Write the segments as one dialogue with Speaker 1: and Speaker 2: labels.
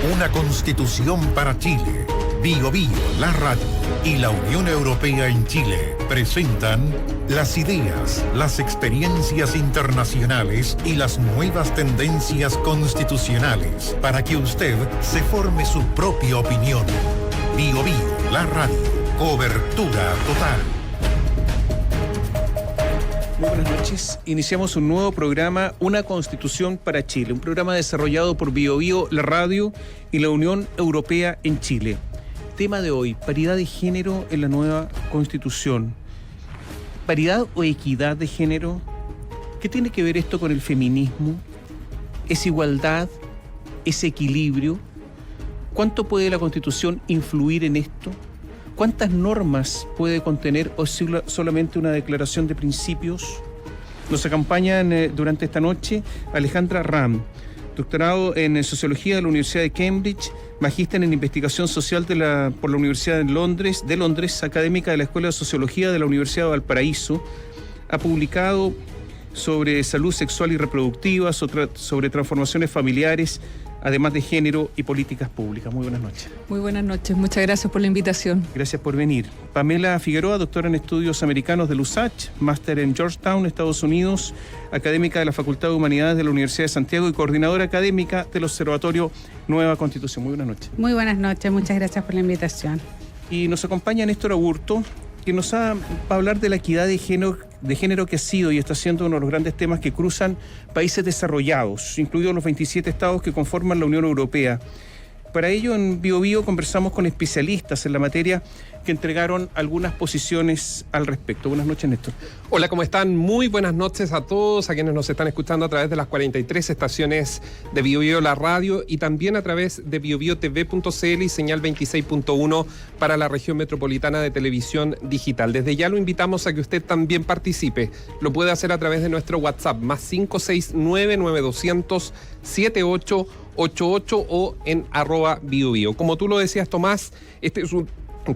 Speaker 1: Una constitución para Chile. Bio Bio, la radio y la Unión Europea en Chile presentan las ideas, las experiencias internacionales y las nuevas tendencias constitucionales para que usted se forme su propia opinión. Bio Bio, la radio. Cobertura total.
Speaker 2: Muy buenas noches. Iniciamos un nuevo programa, Una Constitución para Chile, un programa desarrollado por Bio Bio, la radio y la Unión Europea en Chile. Tema de hoy, paridad de género en la nueva Constitución. ¿Paridad o equidad de género? ¿Qué tiene que ver esto con el feminismo? ¿Es igualdad? ¿Es equilibrio? ¿Cuánto puede la Constitución influir en esto? ¿Cuántas normas puede contener o solamente una declaración de principios? Nos acompañan durante esta noche Alejandra Ram, doctorado en Sociología de la Universidad de Cambridge, magíster en Investigación Social por la Universidad de Londres, académica de la Escuela de Sociología de la Universidad de Valparaíso. Ha publicado sobre salud sexual y reproductiva, sobre transformaciones familiares, además de género y políticas públicas. Muy buenas noches.
Speaker 3: Muy buenas noches, muchas gracias por la invitación.
Speaker 2: Gracias por venir. Pamela Figueroa, doctora en Estudios Americanos de USACH, máster en Georgetown, Estados Unidos, académica de la Facultad de Humanidades de la Universidad de Santiago y coordinadora académica del Observatorio Nueva Constitución. Muy buenas noches.
Speaker 4: Muy buenas noches, muchas gracias por la invitación.
Speaker 2: Y nos acompaña Néstor Aburto, que nos va a hablar de la equidad de género que ha sido y está siendo uno de los grandes temas que cruzan países desarrollados, incluidos los 27 estados que conforman la Unión Europea. Para ello, en Bio Bio conversamos con especialistas en la materia que entregaron algunas posiciones al respecto. Buenas noches, Néstor.
Speaker 5: Hola, ¿cómo están? Muy buenas noches a todos, a quienes nos están escuchando a través de las 43 estaciones de Bio Bio, la radio, y también a través de biobiotv.cl y señal 26.1 para la región metropolitana de televisión digital. Desde ya lo invitamos a que usted también participe. Lo puede hacer a través de nuestro WhatsApp, más 569-9200-7888 o en @BioBio. Como tú lo decías, Tomás, este es un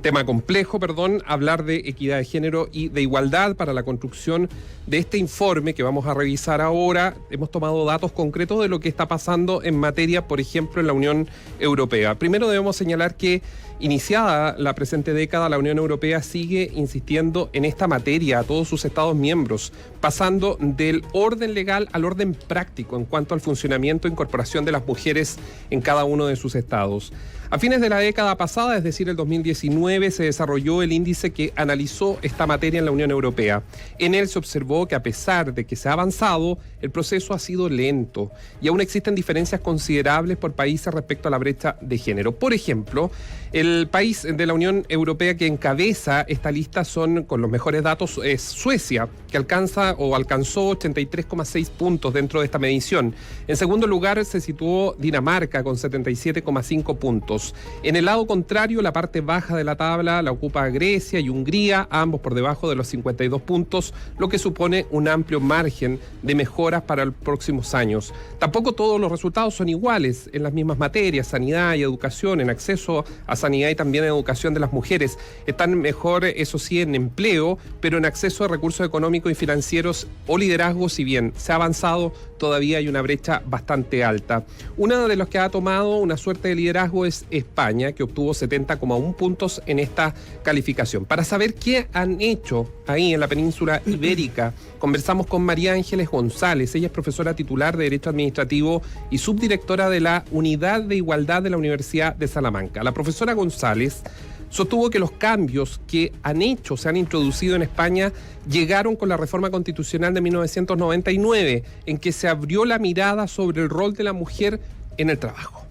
Speaker 5: tema complejo, hablar de equidad de género y de igualdad. Para la construcción de este informe que vamos a revisar ahora, hemos tomado datos concretos de lo que está pasando en materia, por ejemplo, en la Unión Europea. Primero debemos señalar que, iniciada la presente década, la Unión Europea sigue insistiendo en esta materia a todos sus Estados miembros, pasando del orden legal al orden práctico en cuanto al funcionamiento e incorporación de las mujeres en cada uno de sus estados. A fines de la década pasada, es decir, el 2019, se desarrolló el índice que analizó esta materia en la Unión Europea. En él se observó que, a pesar de que se ha avanzado, el proceso ha sido lento y aún existen diferencias considerables por países respecto a la brecha de género. Por ejemplo, el país de la Unión Europea que encabeza esta lista con los mejores datos es Suecia, que alcanzó 83,6 puntos dentro de esta medición. En segundo lugar se situó Dinamarca con 77,5 puntos. En el lado contrario, la parte baja de la tabla la ocupa Grecia y Hungría, ambos por debajo de los 52 puntos, lo que supone un amplio margen de mejoras para los próximos años. Tampoco todos los resultados son iguales en las mismas materias, sanidad y educación, en acceso a sanidad y también en educación de las mujeres. Están mejor, eso sí, en empleo, pero en acceso a recursos económicos y financieros o liderazgo, si bien se ha avanzado, todavía hay una brecha bastante alta. Uno de los que ha tomado una suerte de liderazgo es España, que obtuvo 70,1 puntos en esta calificación. Para saber qué han hecho ahí en la península ibérica, conversamos con María Ángeles González. Ella es profesora titular de Derecho Administrativo y subdirectora de la Unidad de Igualdad de la Universidad de Salamanca. La profesora González sostuvo que los cambios que se han introducido en España llegaron con la reforma constitucional de 1999, en que se abrió la mirada sobre el rol de la mujer en el trabajo.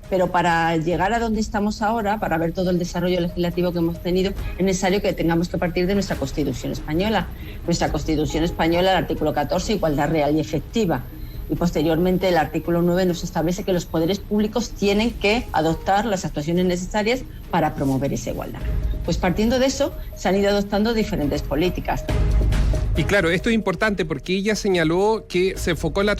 Speaker 6: Pero para llegar a donde estamos ahora, para ver todo el desarrollo legislativo que hemos tenido, es necesario que tengamos que partir de nuestra Constitución española. Nuestra Constitución española, el artículo 14, igualdad real y efectiva. Y posteriormente el artículo 9 nos establece que los poderes públicos tienen que adoptar las actuaciones necesarias para promover esa igualdad. Pues partiendo de eso, se han ido adoptando diferentes políticas.
Speaker 5: Y claro, esto es importante porque ella señaló que se enfocó en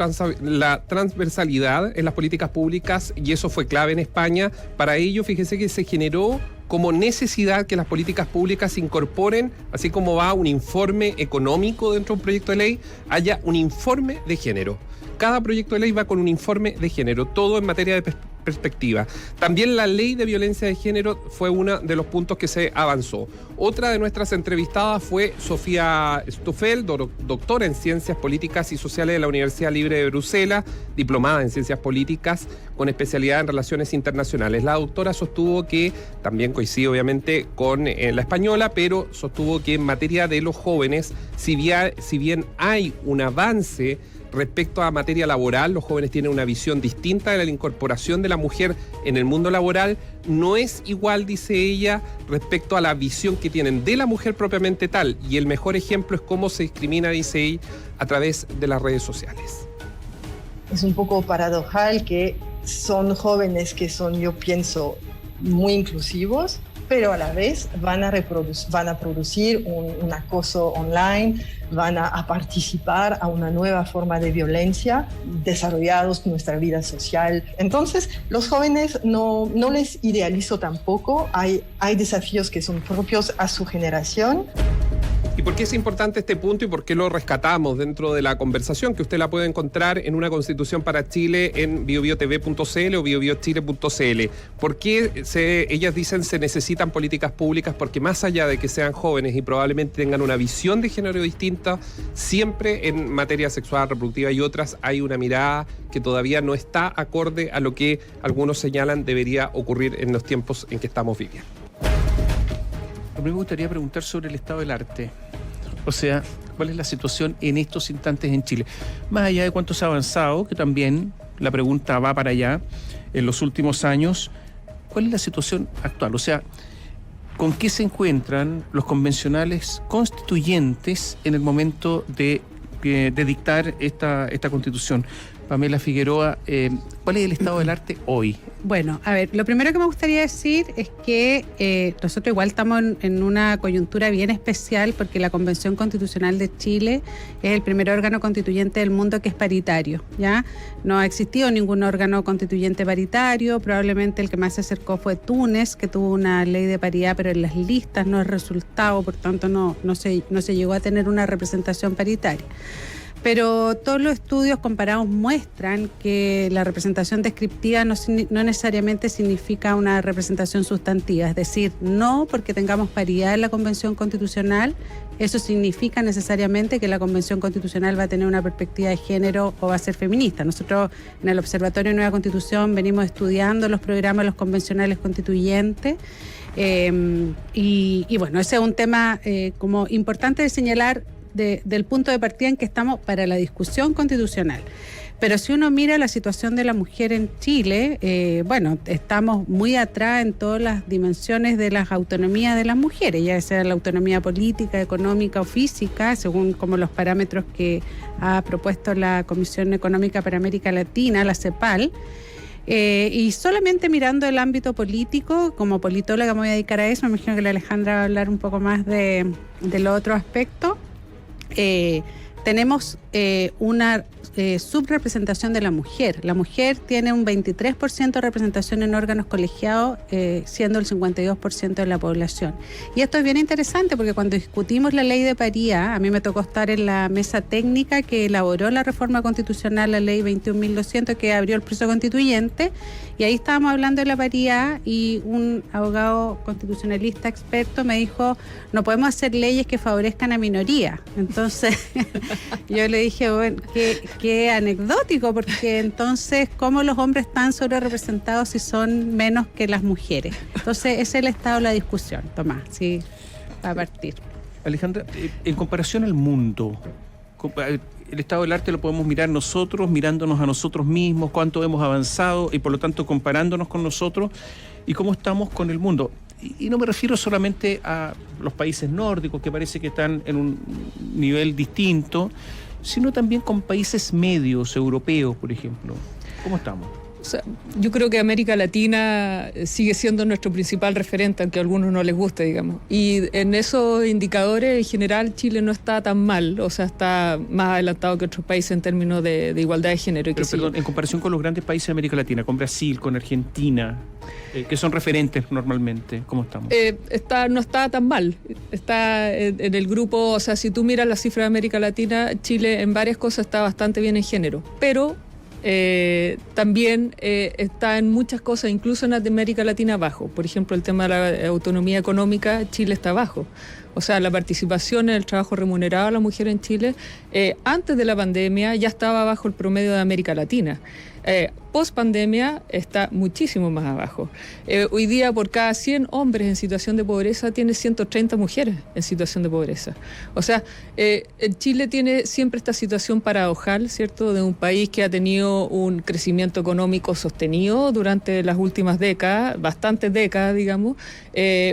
Speaker 5: la transversalidad en las políticas públicas y eso fue clave en España. Para ello, fíjese que se generó como necesidad que las políticas públicas se incorporen, así como va un informe económico dentro de un proyecto de ley, haya un informe de género. Cada proyecto de ley va con un informe de género, todo en materia de perspectiva. También la ley de violencia de género fue uno de los puntos que se avanzó. Otra de nuestras entrevistadas fue Sofía Stoffel, doctora en Ciencias Políticas y Sociales de la Universidad Libre de Bruselas, diplomada en Ciencias Políticas con especialidad en Relaciones Internacionales. La doctora sostuvo que, también coincide obviamente con la española, pero sostuvo que en materia de los jóvenes, si bien hay un avance respecto a materia laboral, los jóvenes tienen una visión distinta de la incorporación de la mujer en el mundo laboral, no es igual, dice ella, respecto a la visión que tienen de la mujer propiamente tal. Y el mejor ejemplo es cómo se discrimina, dice ella, a través de las redes sociales.
Speaker 7: Es un poco paradojal que son jóvenes que son, yo pienso, muy inclusivos, pero a la vez van a producir un acoso online, van a participar a una nueva forma de violencia, desarrollados nuestra vida social. Entonces, los jóvenes no les idealizo tampoco, hay desafíos que son propios a su generación.
Speaker 5: ¿Y por qué es importante este punto y por qué lo rescatamos dentro de la conversación? Que usted la puede encontrar en Una Constitución para Chile en biobiotv.cl o biobiochile.cl. ¿Por qué ellas dicen se necesitan políticas públicas? Porque más allá de que sean jóvenes y probablemente tengan una visión de género distinta, siempre en materia sexual, reproductiva y otras hay una mirada que todavía no está acorde a lo que algunos señalan debería ocurrir en los tiempos en que estamos viviendo.
Speaker 2: A mí me gustaría preguntar sobre el estado del arte. O sea, ¿cuál es la situación en estos instantes en Chile? Más allá de cuánto se ha avanzado, que también la pregunta va para allá, en los últimos años, ¿cuál es la situación actual? O sea, ¿con qué se encuentran los convencionales constituyentes en el momento de dictar esta constitución? Pamela Figueroa, ¿cuál es el estado del arte hoy?
Speaker 4: Bueno, a ver, lo primero que me gustaría decir es que nosotros igual estamos en una coyuntura bien especial porque la Convención Constitucional de Chile es el primer órgano constituyente del mundo que es paritario, ¿ya? No ha existido ningún órgano constituyente paritario, probablemente el que más se acercó fue Túnez, que tuvo una ley de paridad, pero en las listas no es resultado, por tanto no se llegó a tener una representación paritaria. Pero todos los estudios comparados muestran que la representación descriptiva no necesariamente significa una representación sustantiva, es decir, no porque tengamos paridad en la Convención Constitucional, eso significa necesariamente que la Convención Constitucional va a tener una perspectiva de género o va a ser feminista. Nosotros en el Observatorio de Nueva Constitución venimos estudiando los programas de los convencionales constituyentes y bueno, ese es un tema como importante de señalar del punto de partida en que estamos para la discusión constitucional. Pero si uno mira la situación de la mujer en Chile, bueno, estamos muy atrás en todas las dimensiones de las autonomías de las mujeres, ya sea la autonomía política, económica o física, según como los parámetros que ha propuesto la Comisión Económica para América Latina, la CEPAL. Y solamente mirando el ámbito político, como politóloga me voy a dedicar a eso, me imagino que la Alejandra va a hablar un poco más de los otros aspectos. Tenemos una subrepresentación de la mujer. La mujer tiene un 23% de representación en órganos colegiados, siendo el 52% de la población. Y esto es bien interesante porque cuando discutimos la ley de paridad, a mí me tocó estar en la mesa técnica que elaboró la reforma constitucional, la ley 21.200, que abrió el proceso constituyente, y ahí estábamos hablando de la paridad y un abogado constitucionalista experto me dijo, no podemos hacer leyes que favorezcan a minorías. Entonces yo le dije, bueno, qué anecdótico, porque entonces, ¿cómo los hombres están sobre representados si son menos que las mujeres? Entonces, ese es el estado de la discusión, Tomás, sí, va a partir.
Speaker 2: Alejandra, en comparación al mundo, el estado del arte lo podemos mirar nosotros, mirándonos a nosotros mismos, cuánto hemos avanzado y por lo tanto comparándonos con nosotros y cómo estamos con el mundo. Y no me refiero solamente a los países nórdicos, que parece que están en un nivel distinto, sino también con países medios, europeos, por ejemplo. ¿Cómo estamos?
Speaker 3: O sea, yo creo que América Latina sigue siendo nuestro principal referente, aunque a algunos no les guste, digamos. Y en esos indicadores, en general, Chile no está tan mal, o sea, está más adelantado que otros países en términos de igualdad de género.
Speaker 2: Pero, perdón, en comparación con los grandes países de América Latina, con Brasil, con Argentina, que son referentes normalmente, ¿cómo estamos?
Speaker 3: No está tan mal, está en el grupo, o sea, si tú miras las cifras de América Latina, Chile en varias cosas está bastante bien en género, pero también está en muchas cosas, incluso en América Latina, bajo. Por ejemplo, el tema de la autonomía económica, Chile está bajo. O sea, la participación en el trabajo remunerado de la mujer en Chile, antes de la pandemia ya estaba bajo el promedio de América Latina. Post pandemia está muchísimo más abajo. Hoy día por cada 100 hombres en situación de pobreza tiene 130 mujeres en situación de pobreza. O sea, Chile tiene siempre esta situación paradojal, ¿cierto?, de un país que ha tenido un crecimiento económico sostenido durante las últimas décadas, bastantes décadas, digamos,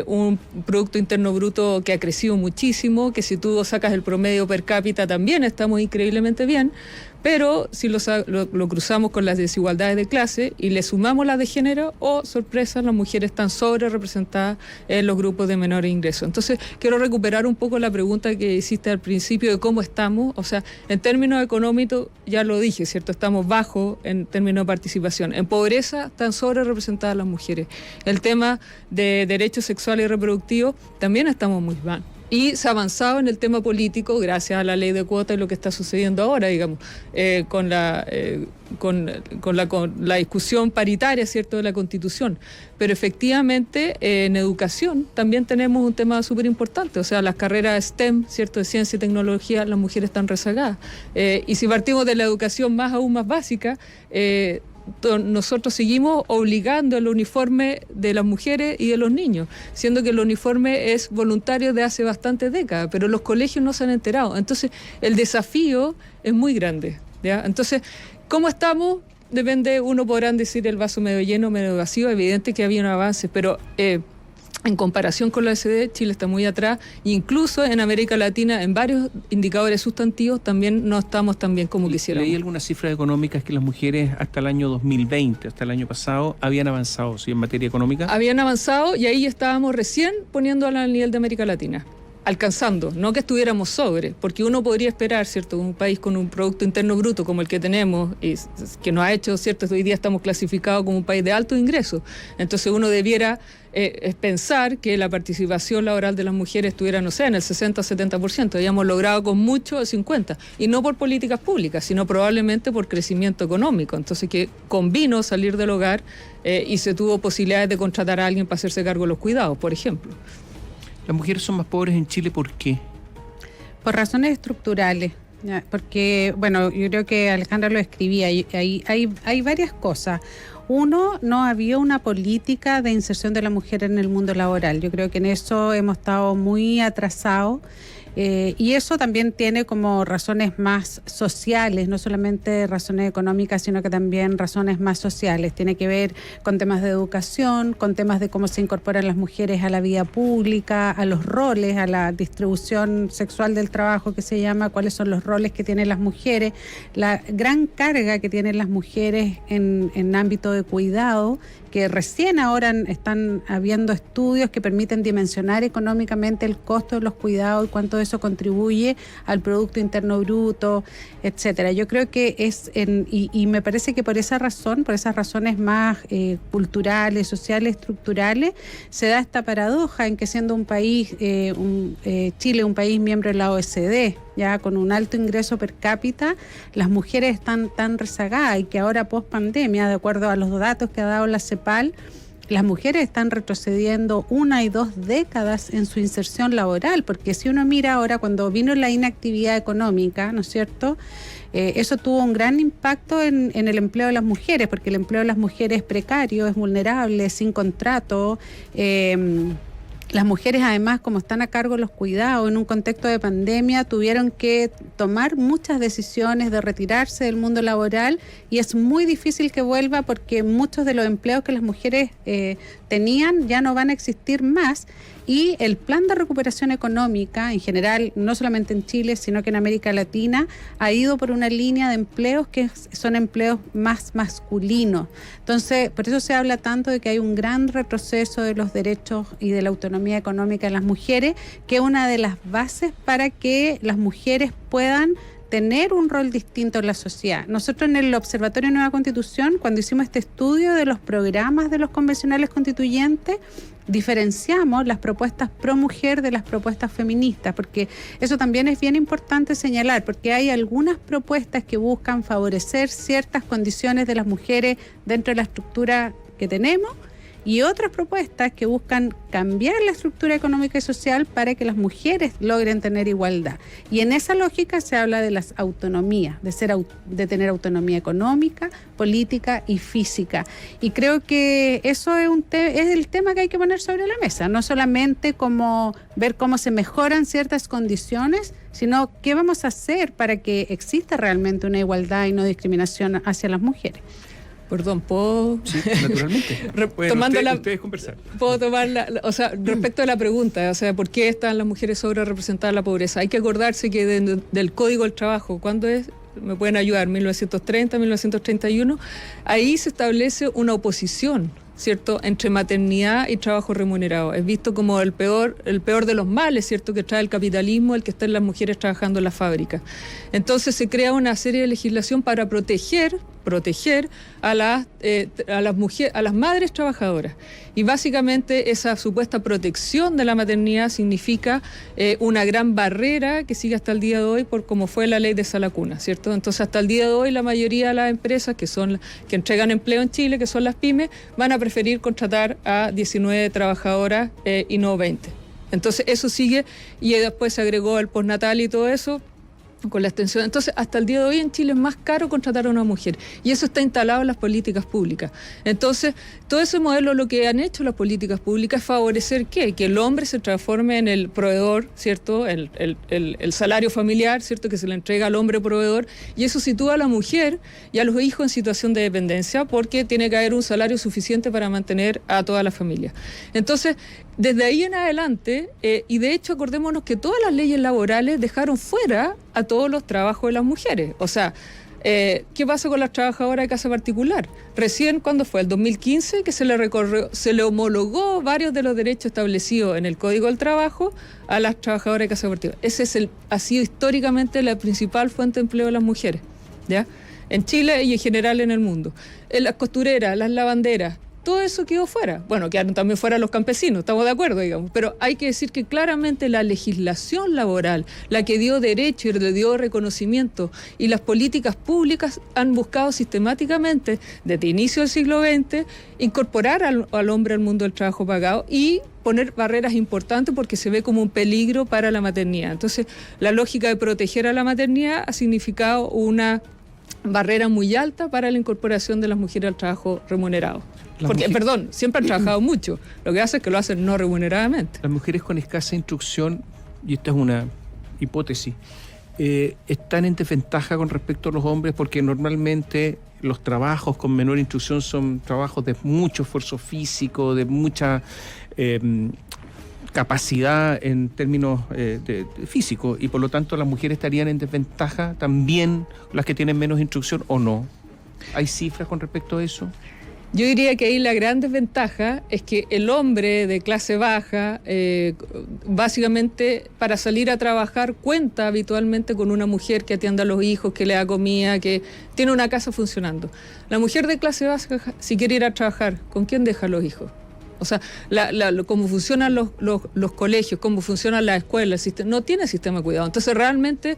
Speaker 3: un Producto Interno Bruto que ha crecido muchísimo, que si tú sacas el promedio per cápita también estamos increíblemente bien. Pero si lo cruzamos con las desigualdades de clase y le sumamos las de género, sorpresa, las mujeres están sobre representadas en los grupos de menores ingresos. Entonces, quiero recuperar un poco la pregunta que hiciste al principio de cómo estamos. O sea, en términos económicos, ya lo dije, ¿cierto? Estamos bajos en términos de participación. En pobreza están sobre representadas las mujeres. El tema de derechos sexuales y reproductivos, también estamos muy mal. Y se ha avanzado en el tema político gracias a la ley de cuotas y lo que está sucediendo ahora, digamos, con la discusión paritaria, ¿cierto?, de la Constitución. Pero efectivamente, en educación también tenemos un tema súper importante. O sea, las carreras STEM, ¿cierto?, de ciencia y tecnología, las mujeres están rezagadas. Y si partimos de la educación aún más básica, nosotros seguimos obligando el uniforme de las mujeres y de los niños, siendo que el uniforme es voluntario de hace bastantes décadas, pero los colegios no se han enterado. Entonces, el desafío es muy grande, ¿ya? Entonces, ¿cómo estamos? Depende, uno podrán decir el vaso medio lleno, medio vacío. Evidente que había un avance, pero en comparación con la OECD, Chile está muy atrás. Incluso en América Latina, en varios indicadores sustantivos, también no estamos tan bien como quisiéramos.
Speaker 2: ¿Leí algunas cifras económicas que las mujeres hasta el año 2020, hasta el año pasado, habían avanzado, ¿sí?, en materia económica? Habían avanzado y ahí estábamos recién poniéndola al nivel de América Latina. Alcanzando, no que estuviéramos sobre, porque uno podría esperar, ¿cierto?, un país con un Producto Interno Bruto como el que tenemos, y que nos ha hecho, ¿cierto?, hoy día estamos clasificados como un país de alto ingreso. Entonces uno debiera pensar que la participación laboral de las mujeres estuviera, no sé, en el 60-70%, habíamos logrado con mucho el 50%, y no por políticas públicas, sino probablemente por crecimiento económico. Entonces que convino salir del hogar y se tuvo posibilidades de contratar a alguien para hacerse cargo de los cuidados, por ejemplo. ¿Las mujeres son más pobres en Chile por qué?
Speaker 4: Por razones estructurales. Porque, bueno, yo creo que Alejandra lo escribía, hay varias cosas. Uno, no había una política de inserción de la mujer en el mundo laboral. Yo creo que en eso hemos estado muy atrasados. Y eso también tiene como razones más sociales, no solamente razones económicas, sino que también razones más sociales. Tiene que ver con temas de educación, con temas de cómo se incorporan las mujeres a la vida pública, a los roles, a la distribución sexual del trabajo que se llama, cuáles son los roles que tienen las mujeres, la gran carga que tienen las mujeres en ámbito de cuidado, que recién ahora están habiendo estudios que permiten dimensionar económicamente el costo de los cuidados y cuánto eso contribuye al Producto Interno Bruto, etcétera. Yo creo que y me parece que por esa razón, por esas razones más culturales, sociales, estructurales, se da esta paradoja en que siendo un país, Chile, un país miembro de la OECD, ya con un alto ingreso per cápita, las mujeres están tan rezagadas y que ahora post pandemia, de acuerdo a los datos que ha dado la CEPAL, las mujeres están retrocediendo 1 y 2 décadas en su inserción laboral, porque si uno mira ahora cuando vino la inactividad económica, ¿no es cierto?, eso tuvo un gran impacto en el empleo de las mujeres, porque el empleo de las mujeres es precario, es vulnerable, sin contrato. Las mujeres, además, como están a cargo de los cuidados en un contexto de pandemia, tuvieron que tomar muchas decisiones de retirarse del mundo laboral y es muy difícil que vuelva porque muchos de los empleos que las mujeres tenían ya no van a existir más. Y el plan de recuperación económica, en general, no solamente en Chile, sino que en América Latina, ha ido por una línea de empleos que son empleos más masculinos. Entonces, por eso se habla tanto de que hay un gran retroceso de los derechos y de la autonomía económica de las mujeres, que es una de las bases para que las mujeres puedan tener un rol distinto en la sociedad. Nosotros en el Observatorio de Nueva Constitución, cuando hicimos este estudio de los programas de los convencionales constituyentes, diferenciamos las propuestas pro mujer de las propuestas feministas, porque eso también es bien importante señalar, porque hay algunas propuestas que buscan favorecer ciertas condiciones de las mujeres dentro de la estructura que tenemos, y otras propuestas que buscan cambiar la estructura económica y social para que las mujeres logren tener igualdad. Y en esa lógica se habla de las autonomías, de tener autonomía económica, política y física. Y creo que eso es el tema que hay que poner sobre la mesa, no solamente como ver cómo se mejoran ciertas condiciones, sino qué vamos a hacer para que exista realmente una igualdad y no discriminación hacia las mujeres.
Speaker 3: Perdón, ¿puedo?
Speaker 2: Sí, naturalmente. Ustedes conversar.
Speaker 3: Puedo tomar o sea, respecto a la pregunta, o sea, ¿por qué están las mujeres sobre representadas en la pobreza? Hay que acordarse que del Código del Trabajo, ¿cuándo es? Me pueden ayudar, 1930, 1931, ahí se establece una oposición, ¿cierto?, entre maternidad y trabajo remunerado. Es visto como el peor de los males, ¿cierto?, que trae el capitalismo, el que están las mujeres trabajando en las fábricas. Entonces se crea una serie de legislación para proteger a las mujeres, a las madres trabajadoras. Y básicamente esa supuesta protección de la maternidad significa una gran barrera que sigue hasta el día de hoy por como fue la ley de Sala Cuna, ¿cierto? Entonces hasta el día de hoy la mayoría de las empresas que entregan empleo en Chile, que son las pymes, van a preferir contratar a 19 trabajadoras y no 20. Entonces eso sigue, y después se agregó el postnatal y todo eso con la extensión. Entonces, hasta el día de hoy en Chile es más caro contratar a una mujer, y eso está instalado en las políticas públicas. Entonces, todo ese modelo, lo que han hecho las políticas públicas es favorecer que el hombre se transforme en el proveedor, ¿cierto? El salario familiar, ¿cierto?, que se le entrega al hombre proveedor, y eso sitúa a la mujer y a los hijos en situación de dependencia, porque tiene que haber un salario suficiente para mantener a toda la familia. Entonces, desde ahí en adelante, y de hecho acordémonos que todas las leyes laborales dejaron fuera a todos los trabajos de las mujeres. O sea, ¿qué pasa con las trabajadoras de casa particular? Recién, ¿cuándo fue? El 2015, que se le homologó varios de los derechos establecidos en el Código del Trabajo a las trabajadoras de casa particular. Ha sido históricamente la principal fuente de empleo de las mujeres, ¿ya?, en Chile y en general en el mundo. Las costureras, las lavanderas, todo eso quedó fuera. Bueno, quedaron también fuera los campesinos, estamos de acuerdo, digamos, pero hay que decir que claramente la legislación laboral, la que dio derecho y le dio reconocimiento, y las políticas públicas han buscado sistemáticamente, desde inicio del siglo XX, incorporar al hombre al mundo del trabajo pagado y poner barreras importantes porque se ve como un peligro para la maternidad. Entonces, la lógica de proteger a la maternidad ha significado una barrera muy alta para la incorporación de las mujeres al trabajo remunerado. Porque, siempre han trabajado mucho. Lo que hace es que lo hacen no remuneradamente.
Speaker 2: Las mujeres con escasa instrucción, y esta es una hipótesis, están en desventaja con respecto a los hombres, porque normalmente los trabajos con menor instrucción son trabajos de mucho esfuerzo físico, de mucha capacidad en términos físicos, y por lo tanto las mujeres estarían en desventaja también, las que tienen menos instrucción, ¿o no? ¿Hay cifras con respecto a eso?
Speaker 3: Yo diría que ahí la gran desventaja es que el hombre de clase baja, básicamente para salir a trabajar, cuenta habitualmente con una mujer que atienda a los hijos, que le da comida, que tiene una casa funcionando. La mujer de clase baja, si quiere ir a trabajar, ¿con quién deja a los hijos? O sea, cómo funcionan los colegios, cómo funcionan las escuelas, no tiene sistema de cuidado. Entonces realmente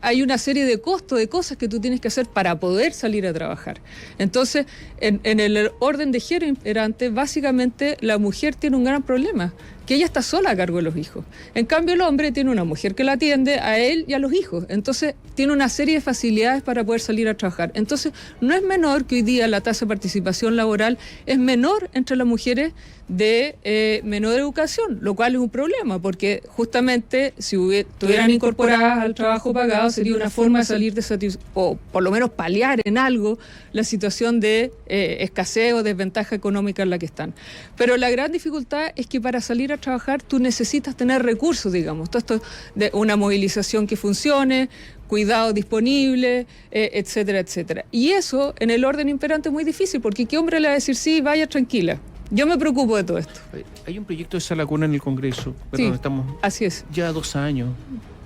Speaker 3: hay una serie de costos, de cosas que tú tienes que hacer para poder salir a trabajar. Entonces, en el orden de género imperante, básicamente la mujer tiene un gran problema, que ella está sola a cargo de los hijos. En cambio, el hombre tiene una mujer que la atiende a él y a los hijos. Entonces, tiene una serie de facilidades para poder salir a trabajar. Entonces, no es menor que hoy día la tasa de participación laboral es menor entre las mujeres de menor educación, lo cual es un problema, porque justamente si estuvieran incorporadas al trabajo pagado, sería una forma de salir de o por lo menos paliar en algo la situación de escasez o desventaja económica en la que están. Pero la gran dificultad es que para salir a trabajar tú necesitas tener recursos, digamos, todo esto de una movilización que funcione, cuidado disponible, etcétera, etcétera. Y eso en el orden imperante es muy difícil, porque ¿qué hombre le va a decir sí, vaya tranquila? Yo me preocupo de todo esto.
Speaker 2: Hay un proyecto de Sala Cuna en el Congreso,
Speaker 3: sí,
Speaker 2: estamos
Speaker 3: así es.
Speaker 2: Ya 2 años,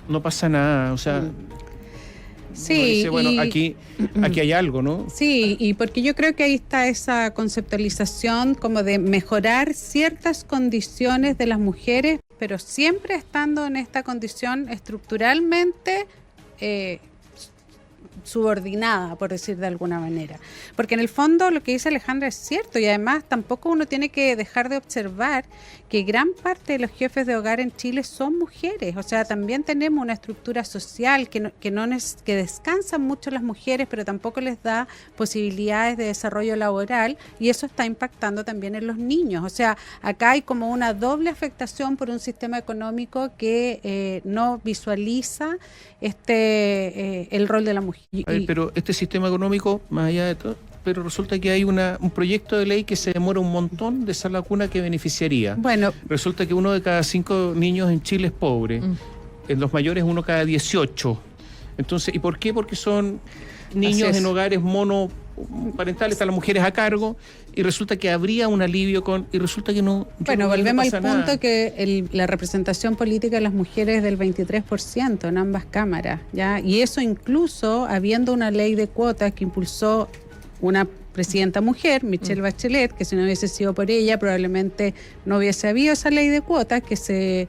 Speaker 2: no pasa nada, o sea...
Speaker 4: Sí,
Speaker 2: uno dice, bueno,
Speaker 4: y-
Speaker 2: aquí hay algo, ¿no?
Speaker 4: Sí, y porque yo creo que ahí está esa conceptualización como de mejorar ciertas condiciones de las mujeres, pero siempre estando en esta condición estructuralmente subordinada, por decir de alguna manera. Porque en el fondo lo que dice Alejandra es cierto, y además tampoco uno tiene que dejar de observar que gran parte de los jefes de hogar en Chile son mujeres. O sea, también tenemos una estructura social que descansan mucho las mujeres, pero tampoco les da posibilidades de desarrollo laboral, y eso está impactando también en los niños. O sea, acá hay como una doble afectación por un sistema económico que no visualiza el rol de la mujer.
Speaker 2: Pero este sistema económico, más allá de todo, pero resulta que hay un proyecto de ley que se demora un montón de esa lacuna que beneficiaría.
Speaker 4: Bueno,
Speaker 2: Resulta que 1 de cada 5 niños en Chile es pobre. En los mayores 1 cada 18. Entonces, ¿y por qué? Porque son niños
Speaker 3: Así es.
Speaker 2: en hogares monoparentales, están las mujeres a cargo, y resulta que habría un alivio y resulta que no.
Speaker 4: bueno, volvemos al
Speaker 2: pasa
Speaker 4: punto
Speaker 2: nada.
Speaker 4: que la representación política de las mujeres es del 23% en ambas cámaras, ¿ya? Y eso incluso habiendo una ley de cuotas que impulsó una presidenta mujer, Michelle Bachelet, que si no hubiese sido por ella probablemente no hubiese habido esa ley de cuotas que se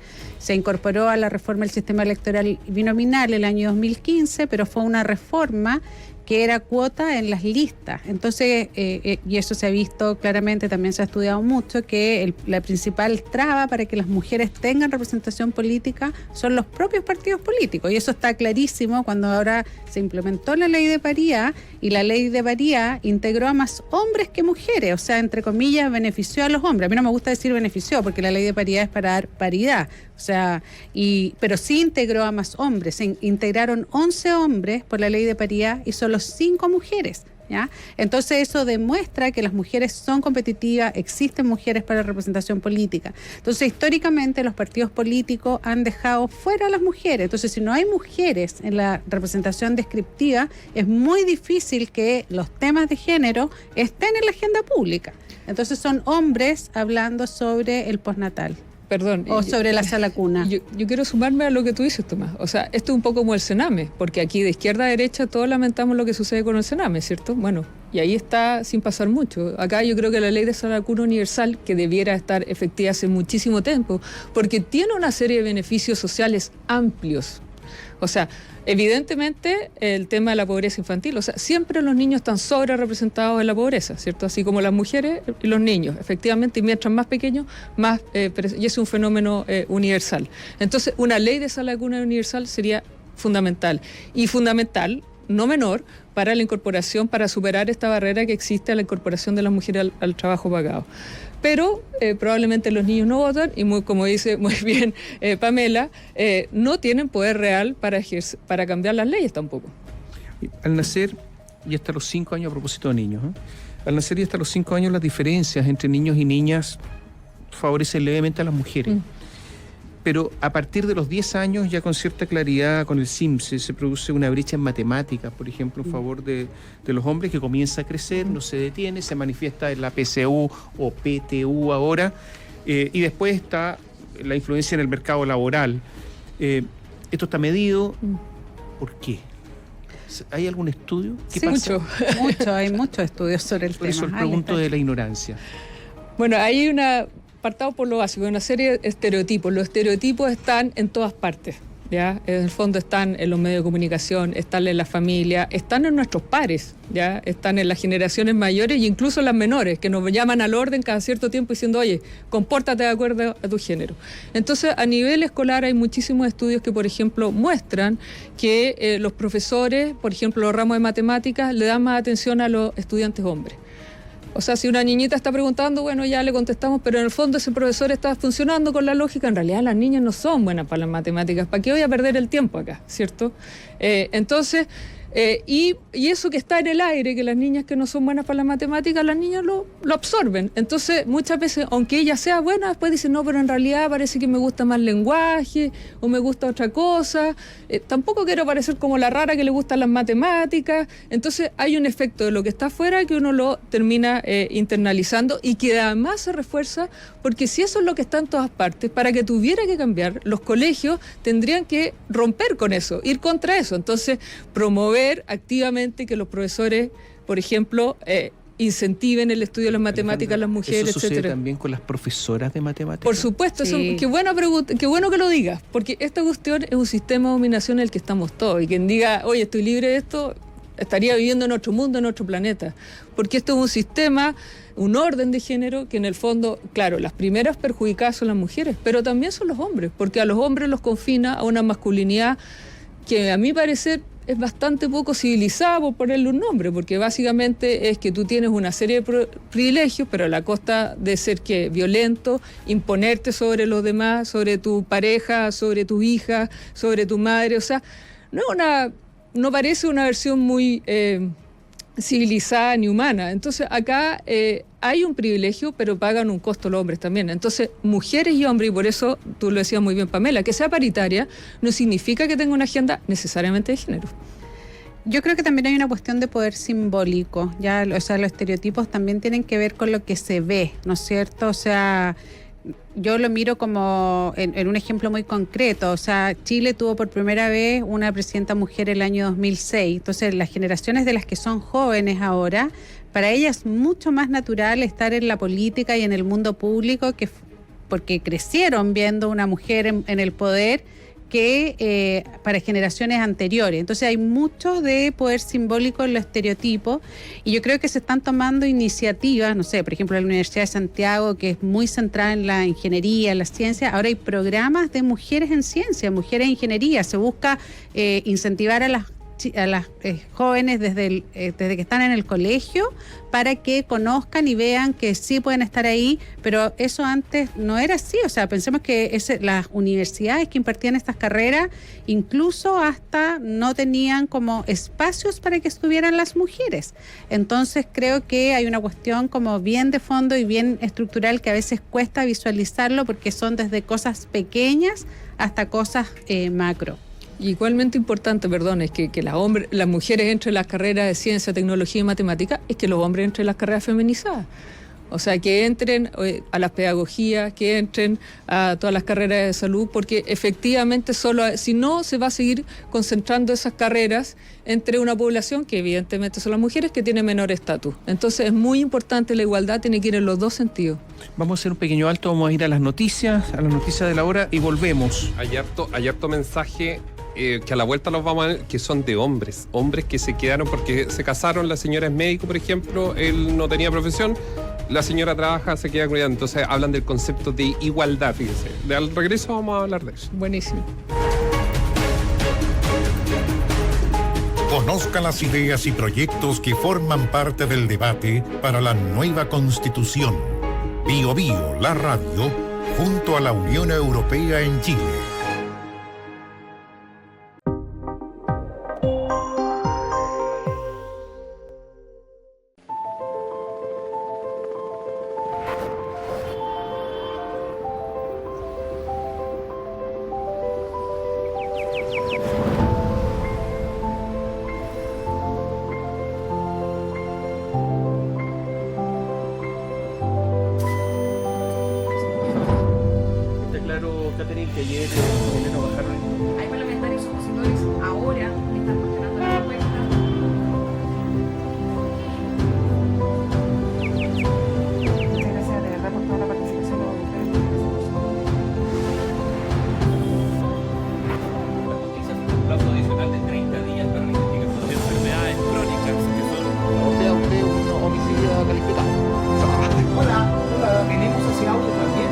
Speaker 4: incorporó a la reforma del sistema electoral binominal el año 2015, pero fue una reforma que era cuota en las listas. Entonces, y eso se ha visto claramente, también se ha estudiado mucho, que la principal traba para que las mujeres tengan representación política son los propios partidos políticos. Y eso está clarísimo cuando ahora se implementó la ley de paridad, y la ley de paridad integró a más hombres que mujeres, o sea, entre comillas, benefició a los hombres. A mí no me gusta decir benefició, porque la ley de paridad es para dar paridad. O sea, pero sí integró a más hombres. Se integraron 11 hombres por la ley de paridad y solo 5 mujeres, ¿ya? Entonces eso demuestra que las mujeres son competitivas, existen mujeres para la representación política. Entonces, históricamente los partidos políticos han dejado fuera a las mujeres. Entonces, si no hay mujeres en la representación descriptiva, es muy difícil que los temas de género estén en la agenda pública. Entonces son hombres hablando sobre el postnatal.
Speaker 3: Perdón.
Speaker 4: O sobre la sala cuna.
Speaker 3: Yo quiero sumarme a lo que tú dices, Tomás. O sea, esto es un poco como el Sename, porque aquí de izquierda a derecha todos lamentamos lo que sucede con el Sename, ¿cierto? Bueno, y ahí está sin pasar mucho. Acá yo creo que la ley de sala cuna universal, que debiera estar efectiva hace muchísimo tiempo, porque tiene una serie de beneficios sociales amplios. O sea, evidentemente el tema de la pobreza infantil, o sea, siempre los niños están sobre representados en la pobreza, ¿cierto? Así como las mujeres y los niños, efectivamente, y mientras más pequeños, más, y es un fenómeno universal. Entonces, una ley de sala cuna universal sería fundamental, y fundamental, no menor, para la incorporación, para superar esta barrera que existe a la incorporación de las mujeres al trabajo pagado. Pero probablemente los niños no votan y, como dice muy bien Pamela, no tienen poder real para cambiar las leyes tampoco.
Speaker 2: Al nacer y hasta los 5 años, a propósito de niños, al nacer y hasta los 5 años las diferencias entre niños y niñas favorecen levemente a las mujeres. Pero a partir de los 10 años, ya con cierta claridad, con el CIMSE, se produce una brecha en matemáticas, por ejemplo, en favor de los hombres, que comienza a crecer, no se detiene, se manifiesta en la PSU o PTU ahora, y después está la influencia en el mercado laboral. Esto está medido. ¿Por qué? ¿Hay algún estudio? ¿Qué
Speaker 3: Sí,
Speaker 2: pasa?
Speaker 4: Mucho, hay muchos estudios sobre el
Speaker 2: Por
Speaker 4: tema.
Speaker 2: eso el pregunto de la ignorancia.
Speaker 3: Bueno, hay apartado por lo básico, una serie de estereotipos. Los estereotipos están en todas partes, ¿ya? En el fondo están en los medios de comunicación, están en la familia, están en nuestros pares, ¿ya? Están en las generaciones mayores e incluso las menores, que nos llaman al orden cada cierto tiempo diciendo, oye, compórtate de acuerdo a tu género. Entonces, a nivel escolar hay muchísimos estudios que, por ejemplo, muestran que los profesores, por ejemplo, los ramos de matemáticas, le dan más atención a los estudiantes hombres. O sea, si una niñita está preguntando, bueno, ya le contestamos, pero en el fondo ese profesor está funcionando con la lógica. En realidad las niñas no son buenas para las matemáticas. ¿Para qué voy a perder el tiempo acá? ¿Cierto? Entonces, Y eso que está en el aire, que las niñas que no son buenas para las matemáticas, las niñas lo absorben. Entonces, muchas veces, aunque ella sea buena, después dicen, no, pero en realidad parece que me gusta más lenguaje o me gusta otra cosa. Tampoco quiero parecer como la rara que le gustan las matemáticas. Entonces, hay un efecto de lo que está afuera que uno lo termina internalizando y que además se refuerza, porque si eso es lo que está en todas partes, para que tuviera que cambiar, los colegios tendrían que romper con eso, ir contra eso. Entonces, promover activamente que los profesores, por ejemplo, incentiven el estudio de las matemáticas, las mujeres,
Speaker 2: ¿Eso sucede
Speaker 3: etcétera.
Speaker 2: también con las profesoras de matemáticas?
Speaker 3: Por supuesto,
Speaker 4: Sí.
Speaker 3: qué buena pregunta, qué bueno que lo digas, porque esta cuestión es un sistema de dominación en el que estamos todos, y quien diga, oye, estoy libre de esto, estaría viviendo en otro mundo, en otro planeta, porque esto es un sistema, un orden de género que en el fondo, claro, las primeras perjudicadas son las mujeres, pero también son los hombres, porque a los hombres los confina a una masculinidad que a mi parecer es bastante poco civilizada, por ponerle un nombre, porque básicamente es que tú tienes una serie de privilegios, pero a la costa de ser que violento, imponerte sobre los demás, sobre tu pareja, sobre tu hija, sobre tu madre. O sea, no parece una versión muy civilizada ni humana. Entonces acá hay un privilegio, pero pagan un costo los hombres también. Entonces, mujeres y hombres, y por eso tú lo decías muy bien, Pamela, que sea paritaria no significa que tenga una agenda necesariamente de género.
Speaker 4: Yo creo que también hay una cuestión de poder simbólico, ya, o sea, los estereotipos también tienen que ver con lo que se ve, ¿no es cierto? O sea, yo lo miro como en un ejemplo muy concreto, o sea, Chile tuvo por primera vez una presidenta mujer el año 2006, entonces las generaciones de las que son jóvenes ahora, para ellas es mucho más natural estar en la política y en el mundo público porque crecieron viendo una mujer en el poder que para generaciones anteriores. Entonces hay mucho de poder simbólico en los estereotipos y yo creo que se están tomando iniciativas, no sé, por ejemplo, la Universidad de Santiago, que es muy centrada en la ingeniería, en la ciencia. Ahora hay programas de mujeres en ciencia, mujeres en ingeniería. Se busca incentivar a las jóvenes desde que están en el colegio para que conozcan y vean que sí pueden estar ahí, pero eso antes no era así. O sea, pensemos que las universidades que impartían estas carreras incluso hasta no tenían como espacios para que estuvieran las mujeres. Entonces creo que hay una cuestión como bien de fondo y bien estructural que a veces cuesta visualizarlo porque son desde cosas pequeñas hasta cosas macro.
Speaker 3: Igualmente importante, perdón, es que las mujeres entren en las carreras de ciencia, tecnología y matemática, es que los hombres entren en las carreras feminizadas. O sea, que entren a las pedagogías, que entren a todas las carreras de salud, porque efectivamente si no se va a seguir concentrando esas carreras entre una población que evidentemente son las mujeres que tienen menor estatus. Entonces es muy importante, la igualdad tiene que ir en los dos sentidos.
Speaker 2: Vamos a hacer un pequeño alto, vamos a ir a las noticias de la hora y volvemos.
Speaker 5: Hay harto mensaje que a la vuelta los vamos a ver, que son de hombres que se quedaron porque se casaron. La señora es médico, por ejemplo, él no tenía profesión, la señora trabaja, se queda cuidando. Entonces hablan del concepto de igualdad, fíjense. Al regreso vamos a hablar de eso.
Speaker 3: Buenísimo.
Speaker 1: Conozca las ideas y proyectos que forman parte del debate para la nueva Constitución. Bío Bío, la radio, junto a la Unión Europea en Chile.
Speaker 2: Que ayer no bajaron.
Speaker 8: Hay parlamentarios opositores ahora que están cuestionando la propuesta. Muchas gracias de verdad por toda la participación de ustedes.
Speaker 2: La justicia fue un plazo adicional de 30 días para la investigación de enfermedades crónicas que son. O sea, usted es un homicidio calificado. Hola. Tenemos ese audio también.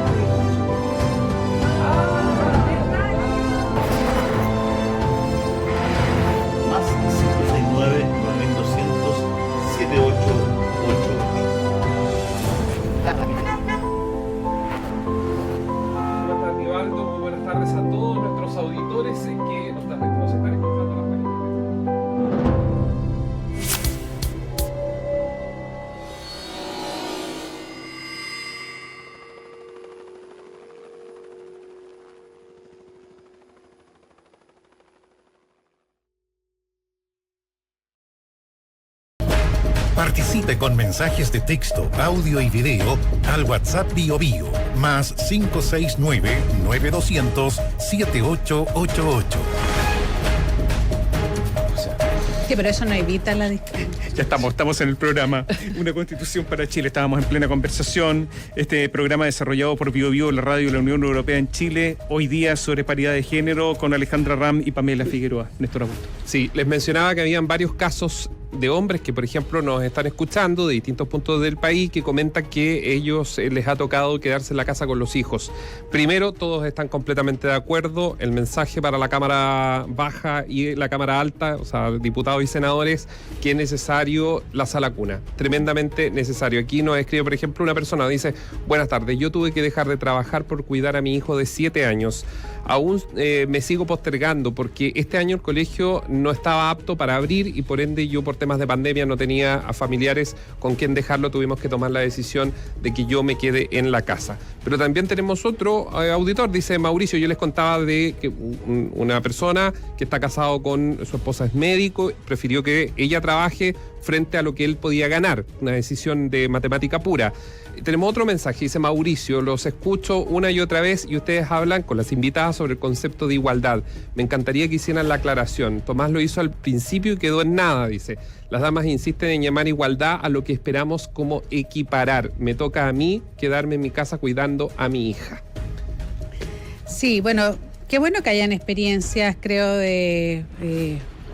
Speaker 1: Participe con mensajes de texto, audio y video al WhatsApp BioBio más 569-9200-7888.
Speaker 4: Sí, pero eso no evita la discusión.
Speaker 2: Ya estamos en el programa Una Constitución para Chile. Estábamos en plena conversación. Este programa desarrollado por BioBio, la radio de la Unión Europea en Chile, hoy día sobre paridad de género, con Alejandra Ram y Pamela Figueroa. Néstor Augusto.
Speaker 5: Sí, les mencionaba que habían varios casos de hombres que, por ejemplo, nos están escuchando de distintos puntos del país que comentan que ellos les ha tocado quedarse en la casa con los hijos. Primero, todos están completamente de acuerdo. El mensaje para la Cámara Baja y la Cámara Alta, o sea, diputados y senadores, que es necesario la sala cuna. Tremendamente necesario. Aquí nos escribe, por ejemplo, una persona, dice: buenas tardes, yo tuve que dejar de trabajar por cuidar a mi hijo de 7 años. Aún me sigo postergando porque este año el colegio no estaba apto para abrir y por ende yo por temas de pandemia no tenía a familiares con quien dejarlo, tuvimos que tomar la decisión de que yo me quede en la casa. Pero también tenemos otro auditor, dice Mauricio, yo les contaba de que una persona que está casado con su esposa, es médico, prefirió que ella trabaje frente a lo que él podía ganar, una decisión de matemática pura. Tenemos otro mensaje, dice Mauricio: los escucho una y otra vez y ustedes hablan con las invitadas sobre el concepto de igualdad. Me encantaría que hicieran la aclaración. Tomás lo hizo al principio y quedó en nada, dice. Las damas insisten en llamar igualdad a lo que esperamos como equiparar. Me toca a mí quedarme en mi casa cuidando a mi hija.
Speaker 4: Sí, bueno, qué bueno que hayan experiencias, creo, de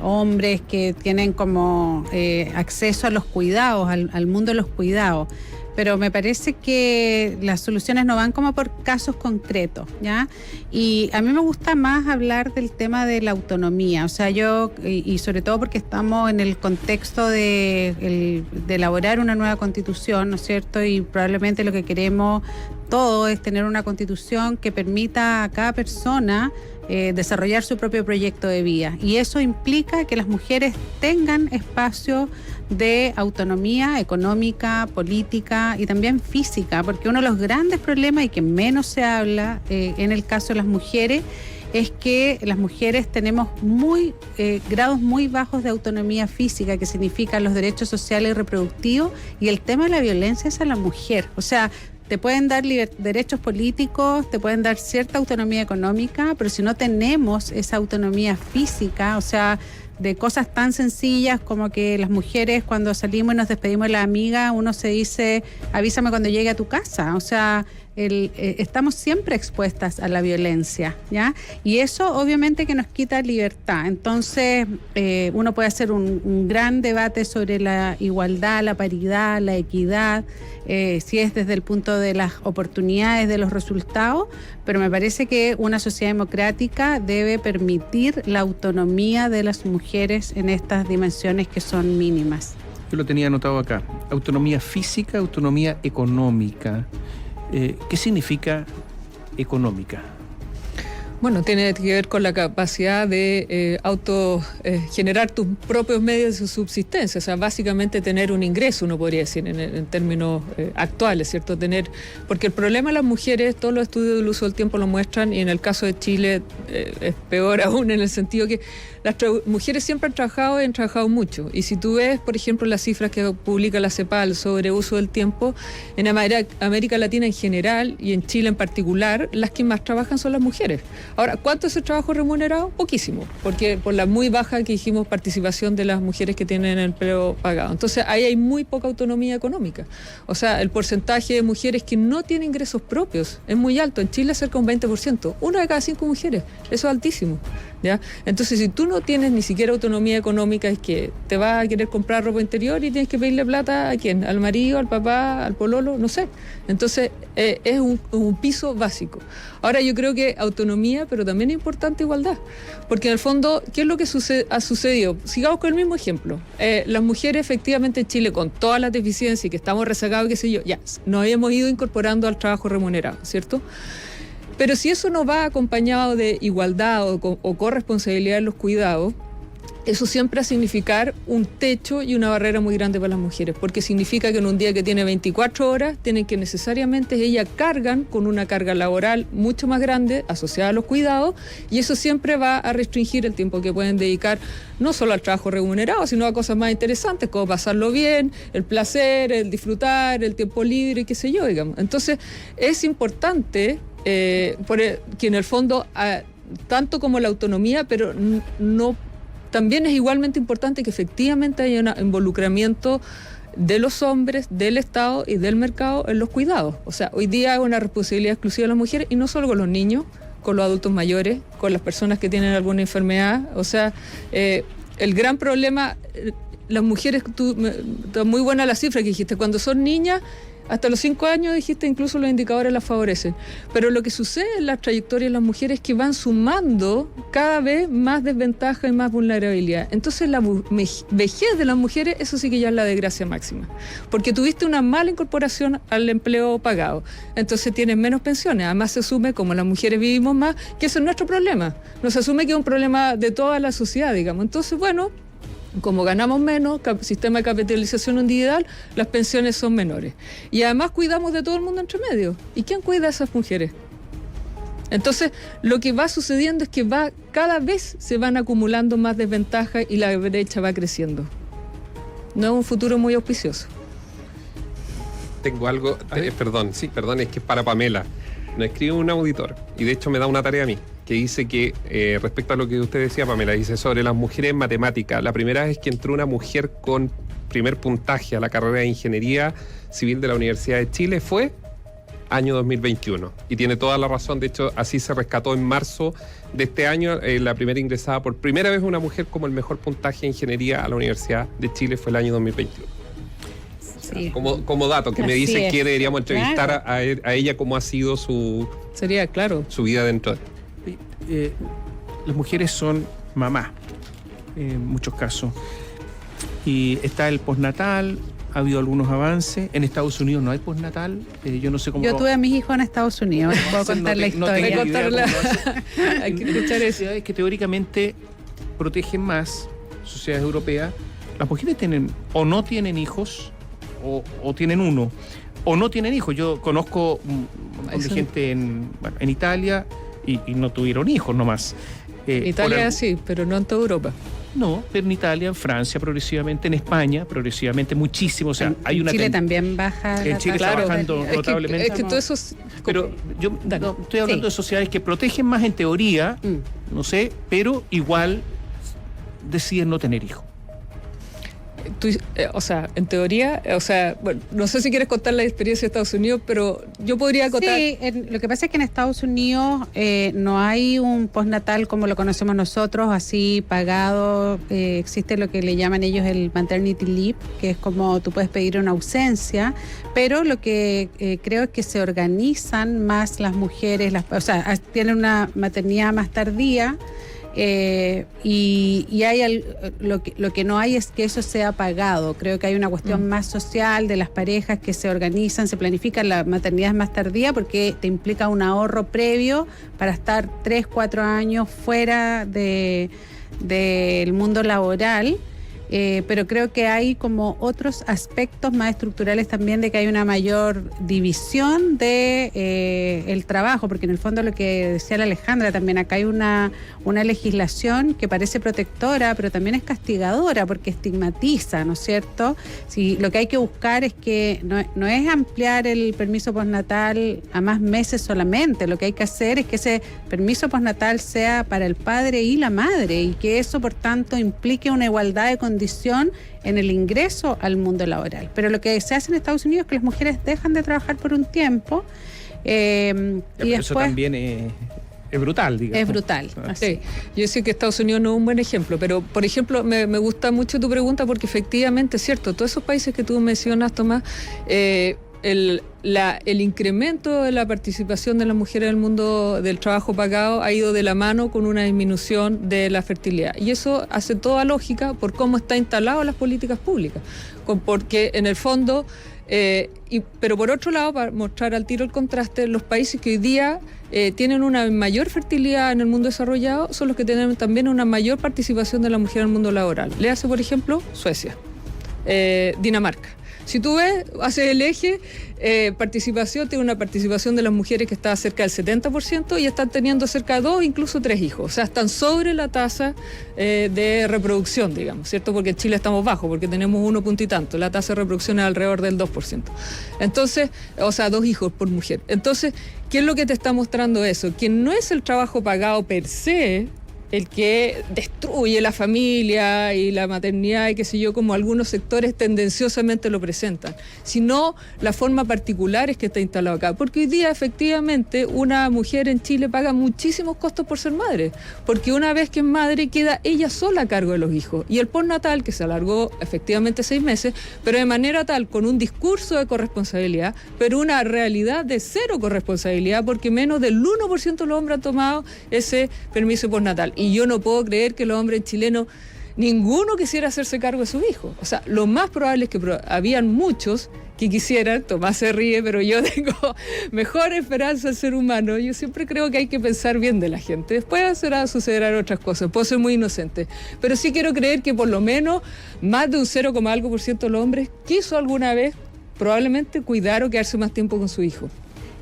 Speaker 4: hombres que tienen como acceso a los cuidados, al mundo de los cuidados. Pero me parece que las soluciones no van como por casos concretos, ¿ya? Y a mí me gusta más hablar del tema de la autonomía, o sea, y sobre todo porque estamos en el contexto de elaborar una nueva constitución, ¿no es cierto? Y probablemente lo que queremos todo es tener una constitución que permita a cada persona desarrollar su propio proyecto de vida. Y eso implica que las mujeres tengan espacio de autonomía económica, política y también física, porque uno de los grandes problemas y que menos se habla en el caso de las mujeres es que las mujeres tenemos grados muy bajos de autonomía física, que significan los derechos sociales y reproductivos, y el tema de la violencia es a la mujer. O sea, te pueden dar derechos políticos, te pueden dar cierta autonomía económica, pero si no tenemos esa autonomía física, o sea, de cosas tan sencillas como que las mujeres cuando salimos y nos despedimos de la amiga, uno se dice: avísame cuando llegue a tu casa. O sea, estamos siempre expuestas a la violencia, ¿ya? Y eso obviamente que nos quita libertad. Entonces, uno puede hacer un gran debate sobre la igualdad, la paridad, la equidad, si es desde el punto de las oportunidades, de los resultados, pero me parece que una sociedad democrática debe permitir la autonomía de las mujeres en estas dimensiones que son mínimas.
Speaker 2: Yo lo tenía anotado acá: autonomía física, autonomía económica. ¿Qué significa económica?
Speaker 3: Bueno, tiene que ver con la capacidad de generar tus propios medios de subsistencia, o sea, básicamente tener un ingreso, uno podría decir, en términos actuales, ¿cierto? Porque el problema de las mujeres, todos los estudios del uso del tiempo lo muestran, y en el caso de Chile es peor aún, en el sentido que las mujeres siempre han trabajado mucho, y si tú ves, por ejemplo, las cifras que publica la CEPAL sobre uso del tiempo, en América Latina en general y en Chile en particular, las que más trabajan son las mujeres. Ahora, ¿cuánto es el trabajo remunerado? Poquísimo, porque por la muy baja que dijimos participación de las mujeres que tienen el empleo pagado. Entonces, ahí hay muy poca autonomía económica. O sea, el porcentaje de mujeres que no tienen ingresos propios es muy alto. En Chile cerca de un 20%. 1 de cada 5 mujeres. Eso es altísimo, ¿ya? Entonces, si tú no tienes ni siquiera autonomía económica, es que te vas a querer comprar ropa interior y tienes que pedirle plata ¿a quién? ¿Al marido, al papá, al pololo? No sé. Entonces, es un piso básico. Ahora, yo creo que autonomía, pero también es importante igualdad. Porque en el fondo, ¿qué es lo que ha sucedido? Sigamos con el mismo ejemplo. Las mujeres efectivamente en Chile, con todas las deficiencias y que estamos rezagados, qué sé yo, ya nos hemos ido incorporando al trabajo remunerado, ¿cierto? Pero si eso no va acompañado de igualdad o corresponsabilidad en los cuidados, eso siempre va a significar un techo y una barrera muy grande para las mujeres, porque significa que en un día que tiene 24 horas, tienen que necesariamente ellas cargan con una carga laboral mucho más grande asociada a los cuidados, y eso siempre va a restringir el tiempo que pueden dedicar no solo al trabajo remunerado, sino a cosas más interesantes, como pasarlo bien, el placer, el disfrutar, el tiempo libre, qué sé yo, digamos. Entonces, es importante que en el fondo, tanto como la autonomía, pero no... También es igualmente importante que efectivamente haya un involucramiento de los hombres, del Estado y del mercado en los cuidados. O sea, hoy día es una responsabilidad exclusiva de las mujeres, y no solo con los niños, con los adultos mayores, con las personas que tienen alguna enfermedad. O sea, el gran problema, las mujeres, muy buena la cifra que dijiste, cuando son niñas, hasta los 5 años, dijiste, incluso los indicadores las favorecen. Pero lo que sucede en las trayectorias de las mujeres es que van sumando cada vez más desventaja y más vulnerabilidad. Entonces la vejez de las mujeres, eso sí que ya es la desgracia máxima. Porque tuviste una mala incorporación al empleo pagado. Entonces tienes menos pensiones. Además se asume, como las mujeres vivimos más, que eso es nuestro problema. No se asume que es un problema de toda la sociedad, digamos. Entonces, bueno, como ganamos menos, sistema de capitalización individual, las pensiones son menores. Y además cuidamos de todo el mundo entre medio. ¿Y quién cuida a esas mujeres? Entonces, lo que va sucediendo es que cada vez se van acumulando más desventajas y la brecha va creciendo. No es un futuro muy auspicioso.
Speaker 5: Tengo algo, perdón, es que es para Pamela. Nos escribe un auditor, y de hecho me da una tarea a mí, que dice que, respecto a lo que usted decía, Pamela, dice sobre las mujeres en matemática, la primera vez que entró una mujer con primer puntaje a la carrera de Ingeniería Civil de la Universidad de Chile fue año 2021. Y tiene toda la razón, de hecho, así se rescató en marzo de este año, la primera ingresada por primera vez una mujer como el mejor puntaje en Ingeniería a la Universidad de Chile fue el año 2021. Sí. Como dato, que me dice que deberíamos entrevistar a ella, cómo ha sido su vida dentro de...
Speaker 2: Las mujeres son mamá, en muchos casos. Y está el postnatal, ha habido algunos avances. En Estados Unidos no hay postnatal. Yo no sé cómo...
Speaker 4: Yo tuve a mis hijos en Estados Unidos. Puedo contar la historia.
Speaker 2: Hay que escuchar eso. Es que teóricamente protegen más, sociedades europeas. Las mujeres tienen o no tienen hijos, o tienen uno, o no tienen hijos. Yo conozco gente en Italia y no tuvieron hijos nomás.
Speaker 3: Italia sí, pero no en toda Europa.
Speaker 2: No, pero en Italia, en Francia progresivamente, en España progresivamente muchísimo. O sea, hay una...
Speaker 4: Chile también baja.
Speaker 2: En Chile está bajando notablemente.
Speaker 3: Es que todo eso...
Speaker 2: Pero yo estoy hablando de sociedades que protegen más en teoría, no sé, pero igual deciden no tener hijos.
Speaker 3: En teoría, bueno, no sé si quieres contar la experiencia de Estados Unidos, pero yo podría contar...
Speaker 4: Sí, lo que pasa es que en Estados Unidos no hay un postnatal como lo conocemos nosotros, así pagado. Existe lo que le llaman ellos el maternity leave, que es como tú puedes pedir una ausencia, pero lo que creo es que se organizan más las mujeres, tienen una maternidad más tardía. Y hay lo que no hay es que eso sea pagado. Creo que hay una cuestión más social de las parejas que se organizan, se planifican. La maternidad es más tardía porque te implica un ahorro previo para estar 3-4 años fuera del mundo laboral. Pero creo que hay como otros aspectos más estructurales también, de que hay una mayor división de el trabajo, porque en el fondo lo que decía la Alejandra también, acá hay una legislación que parece protectora, pero también es castigadora porque estigmatiza, ¿no es cierto? Si lo que hay que buscar es que no es ampliar el permiso postnatal a más meses solamente, lo que hay que hacer es que ese permiso postnatal sea para el padre y la madre, y que eso por tanto implique una igualdad de condiciones en el ingreso al mundo laboral. Pero lo que se hace en Estados Unidos es que las mujeres dejan de trabajar por un tiempo y después...
Speaker 2: Eso también es brutal, digamos.
Speaker 4: Es brutal.
Speaker 3: Sí. Yo sé que Estados Unidos no es un buen ejemplo, pero por ejemplo me gusta mucho tu pregunta, porque efectivamente es cierto, todos esos países que tú mencionas, Tomás, el incremento de la participación de las mujeres en el mundo del trabajo pagado ha ido de la mano con una disminución de la fertilidad. Y eso hace toda lógica por cómo está instalado las políticas públicas. Porque en el fondo Pero por otro lado, para mostrar al tiro el contraste, los países que hoy día tienen una mayor fertilidad en el mundo desarrollado son los que tienen también una mayor participación de la mujer en el mundo laboral. Le hace, por ejemplo, Suecia, Dinamarca. Si tú ves, haces el eje, participación, tiene una participación de las mujeres que está cerca del 70% y están teniendo cerca de 2, incluso 3 hijos. O sea, están sobre la tasa de reproducción, digamos, ¿cierto? Porque en Chile estamos bajo, porque tenemos 1 punto y tanto. La tasa de reproducción es alrededor del 2%. Entonces, o sea, 2 hijos por mujer. Entonces, ¿qué es lo que te está mostrando eso? Que no es el trabajo pagado per se el que destruye la familia y la maternidad y qué sé yo, como algunos sectores tendenciosamente lo presentan, sino la forma particular es que está instalado acá. Porque hoy día, efectivamente, una mujer en Chile paga muchísimos costos por ser madre, porque una vez que es madre queda ella sola a cargo de los hijos. Y el postnatal, que se alargó efectivamente 6 meses, pero de manera tal, con un discurso de corresponsabilidad, pero una realidad de 0 corresponsabilidad, porque menos del 1% de los hombres han tomado ese permiso postnatal. Y yo no puedo creer que los hombres chilenos, ninguno quisiera hacerse cargo de sus hijos. O sea, lo más probable es que habían muchos que quisieran, Tomás se ríe, pero yo tengo mejor esperanza al ser humano. Yo siempre creo que hay que pensar bien de la gente. Después sucederán otras cosas, puedo ser muy inocente. Pero sí quiero creer que por lo menos más de un 0, algo % de los hombres quiso alguna vez probablemente cuidar o quedarse más tiempo con su hijo.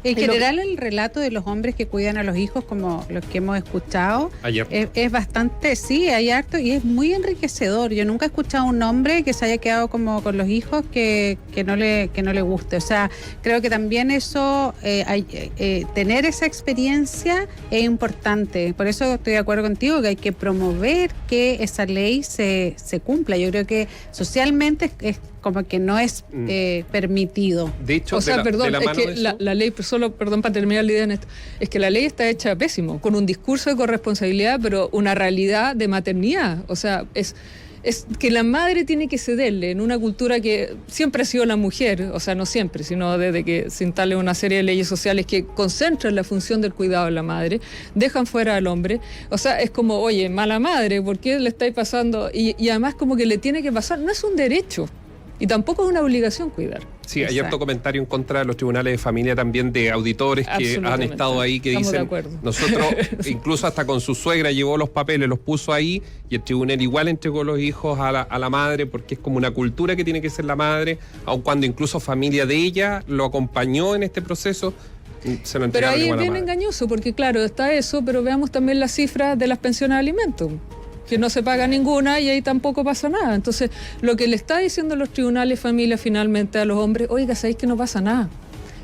Speaker 4: En general, el relato de los hombres que cuidan a los hijos, como los que hemos escuchado, es bastante, sí, hay harto, y es muy enriquecedor. Yo nunca he escuchado a un hombre que se haya quedado como con los hijos que no le guste. O sea, creo que también eso, tener esa experiencia es importante. Por eso estoy de acuerdo contigo que hay que promover que esa ley se cumpla. Yo creo que socialmente es como que no es permitido.
Speaker 5: De hecho,
Speaker 3: o sea, perdón, es que la ley, solo, perdón, para terminar la idea en esto, es que la ley está hecha pésimo, con un discurso de corresponsabilidad, pero una realidad de maternidad. O sea, es que la madre tiene que cederle en una cultura que siempre ha sido la mujer, o sea, no siempre, sino desde que se instale una serie de leyes sociales que concentran la función del cuidado de la madre, dejan fuera al hombre. O sea, es como, oye, mala madre, ¿por qué le estáis pasando? Y además como que le tiene que pasar, no es un derecho. Y tampoco es una obligación cuidar.
Speaker 5: Sí, hay harto comentario en contra de los tribunales de familia también, de auditores que han estado ahí, que
Speaker 3: estamos
Speaker 5: dicen, nosotros, incluso hasta con su suegra llevó los papeles, los puso ahí, y el tribunal igual entregó los hijos a la madre, porque es como una cultura que tiene que ser la madre, aun cuando incluso familia de ella lo acompañó en este proceso. Se lo entregaron.
Speaker 3: Pero ahí
Speaker 5: igual
Speaker 3: es bien engañoso, porque claro, está eso, pero veamos también las cifras de las pensiones de alimentos, que no se paga ninguna y ahí tampoco pasa nada. Entonces, lo que le está diciendo los tribunales familia finalmente a los hombres, oiga, ¿sabéis que no pasa nada?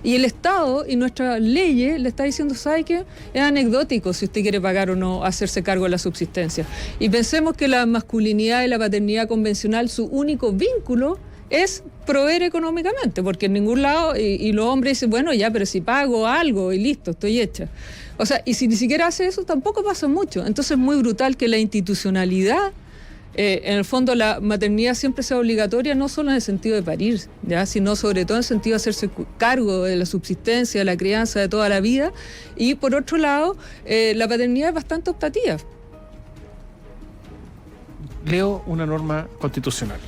Speaker 3: Y el Estado y nuestras leyes le está diciendo, ¿sabe qué? Es anecdótico si usted quiere pagar o no hacerse cargo de la subsistencia. Y pensemos que la masculinidad y la paternidad convencional, su único vínculo es proveer económicamente, porque en ningún lado, y los hombres dicen, bueno, ya, pero si pago algo y listo, estoy hecha. O sea, y si ni siquiera hace eso, tampoco pasa mucho. Entonces es muy brutal que la institucionalidad, en el fondo la maternidad siempre sea obligatoria, no solo en el sentido de parir, ¿ya? Sino sobre todo en el sentido de hacerse cargo de la subsistencia, de la crianza, de toda la vida. Y por otro lado, la paternidad es bastante optativa.
Speaker 2: Leo una norma constitucional.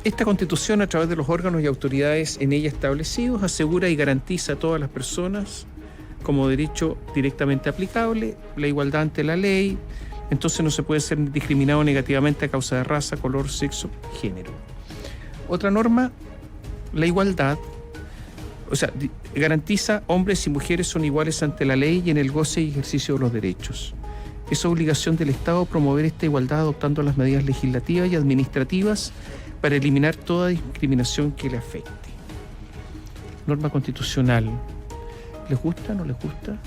Speaker 2: Esta Constitución, a través de los órganos y autoridades en ella establecidos, asegura y garantiza a todas las personas como derecho directamente aplicable, la igualdad ante la ley. Entonces no se puede ser discriminado negativamente a causa de raza, color, sexo, género. Otra norma, la igualdad, o sea, garantiza hombres y mujeres son iguales ante la ley y en el goce y ejercicio de los derechos. Es obligación del Estado promover esta igualdad adoptando las medidas legislativas y administrativas para eliminar toda discriminación que le afecte. Norma constitucional. ¿Les gusta o no les gusta?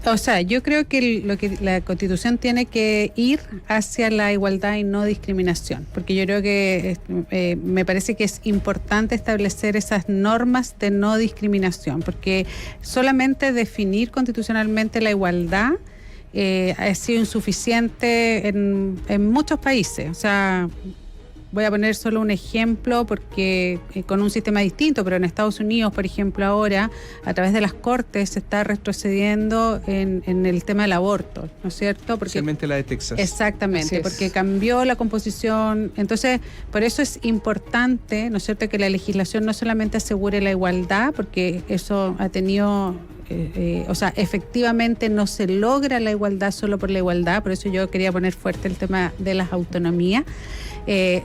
Speaker 4: O sea, yo creo que lo que la Constitución tiene que ir hacia la igualdad y no discriminación, porque yo creo que me parece que es importante establecer esas normas de no discriminación, porque solamente definir constitucionalmente la igualdad ha sido insuficiente en muchos países. O sea, voy a poner solo un ejemplo porque con un sistema distinto, pero en Estados Unidos, por ejemplo, ahora a través de las cortes se está retrocediendo en el tema del aborto, ¿no es cierto? Porque,
Speaker 2: especialmente la de Texas.
Speaker 4: exactamente, porque cambió la composición. Entonces, por eso es importante, ¿no es cierto?, que la legislación no solamente asegure la igualdad, porque eso ha tenido... o sea, efectivamente no se logra la igualdad solo por la igualdad, por eso yo quería poner fuerte el tema de las autonomías,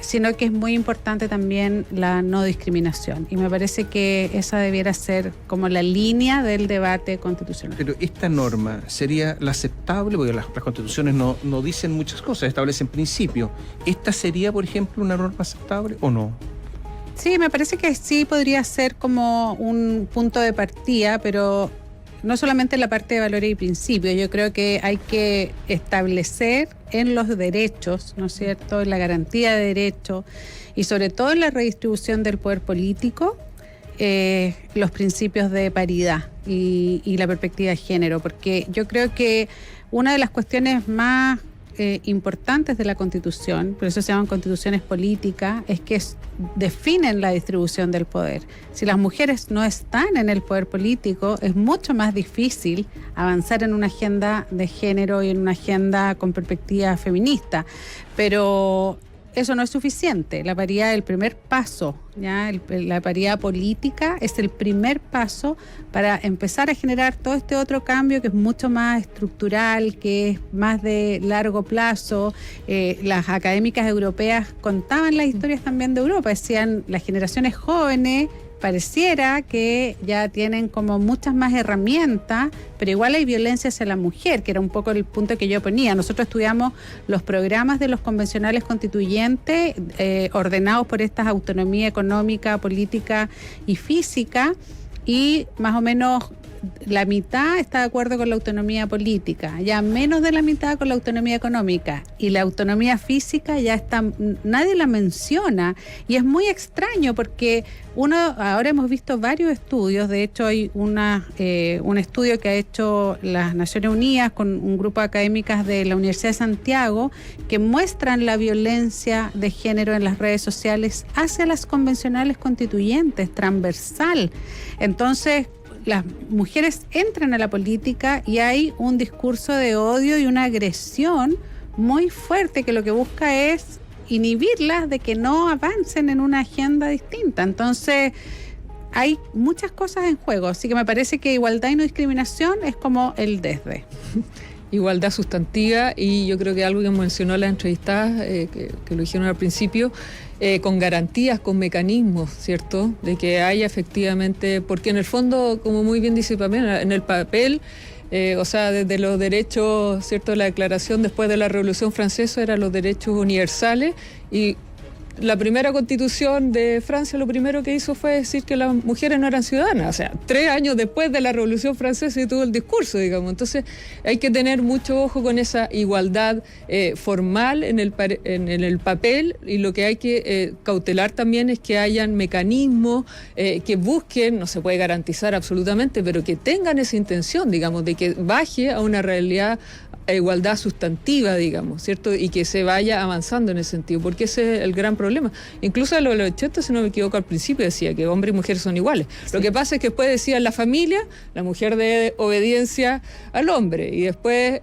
Speaker 4: sino que es muy importante también la no discriminación. Y me parece que esa debiera ser como la línea del debate constitucional.
Speaker 2: Pero esta norma sería la aceptable, porque las constituciones no dicen muchas cosas, establecen principios. ¿Esta sería, por ejemplo, una norma aceptable o no?
Speaker 4: Sí, me parece que sí podría ser como un punto de partida, pero no solamente en la parte de valores y principios. Yo creo que hay que establecer en los derechos, ¿no es cierto?, en la garantía de derechos y sobre todo en la redistribución del poder político, los principios de paridad y la perspectiva de género, porque yo creo que una de las cuestiones más importantes de la Constitución, por eso se llaman constituciones políticas, es que definen la distribución del poder. Si las mujeres no están en el poder político, es mucho más difícil avanzar en una agenda de género y en una agenda con perspectiva feminista. Pero eso no es suficiente. La paridad es el primer paso, ¿ya? La paridad política es el primer paso para empezar a generar todo este otro cambio que es mucho más estructural, que es más de largo plazo. Las académicas europeas contaban las historias también de Europa, decían las generaciones jóvenes pareciera que ya tienen como muchas más herramientas, pero igual hay violencia hacia la mujer, que era un poco el punto que yo ponía. Nosotros estudiamos los programas de los convencionales constituyentes ordenados por estas autonomía económica, política y física, y más o menos la mitad está de acuerdo con la autonomía política, ya menos de la mitad con la autonomía económica, y la autonomía física ya está, nadie la menciona, y es muy extraño porque ahora hemos visto varios estudios. De hecho hay un estudio que ha hecho las Naciones Unidas con un grupo de académicas de la Universidad de Santiago que muestran la violencia de género en las redes sociales hacia las convencionales constituyentes, transversal. Entonces las mujeres entran a la política y hay un discurso de odio y una agresión muy fuerte que lo que busca es inhibirlas de que no avancen en una agenda distinta. Entonces hay muchas cosas en juego, así que me parece que igualdad y no discriminación es como el desde.
Speaker 3: Igualdad sustantiva, y yo creo que algo que mencionó la entrevistada, que lo dijeron al principio, con garantías, con mecanismos, ¿cierto? De que haya efectivamente, porque en el fondo, como muy bien dice Pamela, en el papel, o sea, desde los derechos, ¿cierto? La declaración después de la Revolución Francesa eran los derechos universales, y la primera constitución de Francia lo primero que hizo fue decir que las mujeres no eran ciudadanas. O sea, 3 años después de la Revolución Francesa y todo el discurso, digamos. Entonces hay que tener mucho ojo con esa igualdad formal en el papel, y lo que hay que cautelar también es que hayan mecanismos que busquen, no se puede garantizar absolutamente, pero que tengan esa intención, digamos, de que baje a una realidad igualdad sustantiva, digamos, ¿cierto? Y que se vaya avanzando en ese sentido, porque ese es el gran problema. Incluso a los 80, si no me equivoco, al principio decía que hombre y mujer son iguales. Sí. Lo que pasa es que después decía en la familia, la mujer debe obediencia al hombre, y después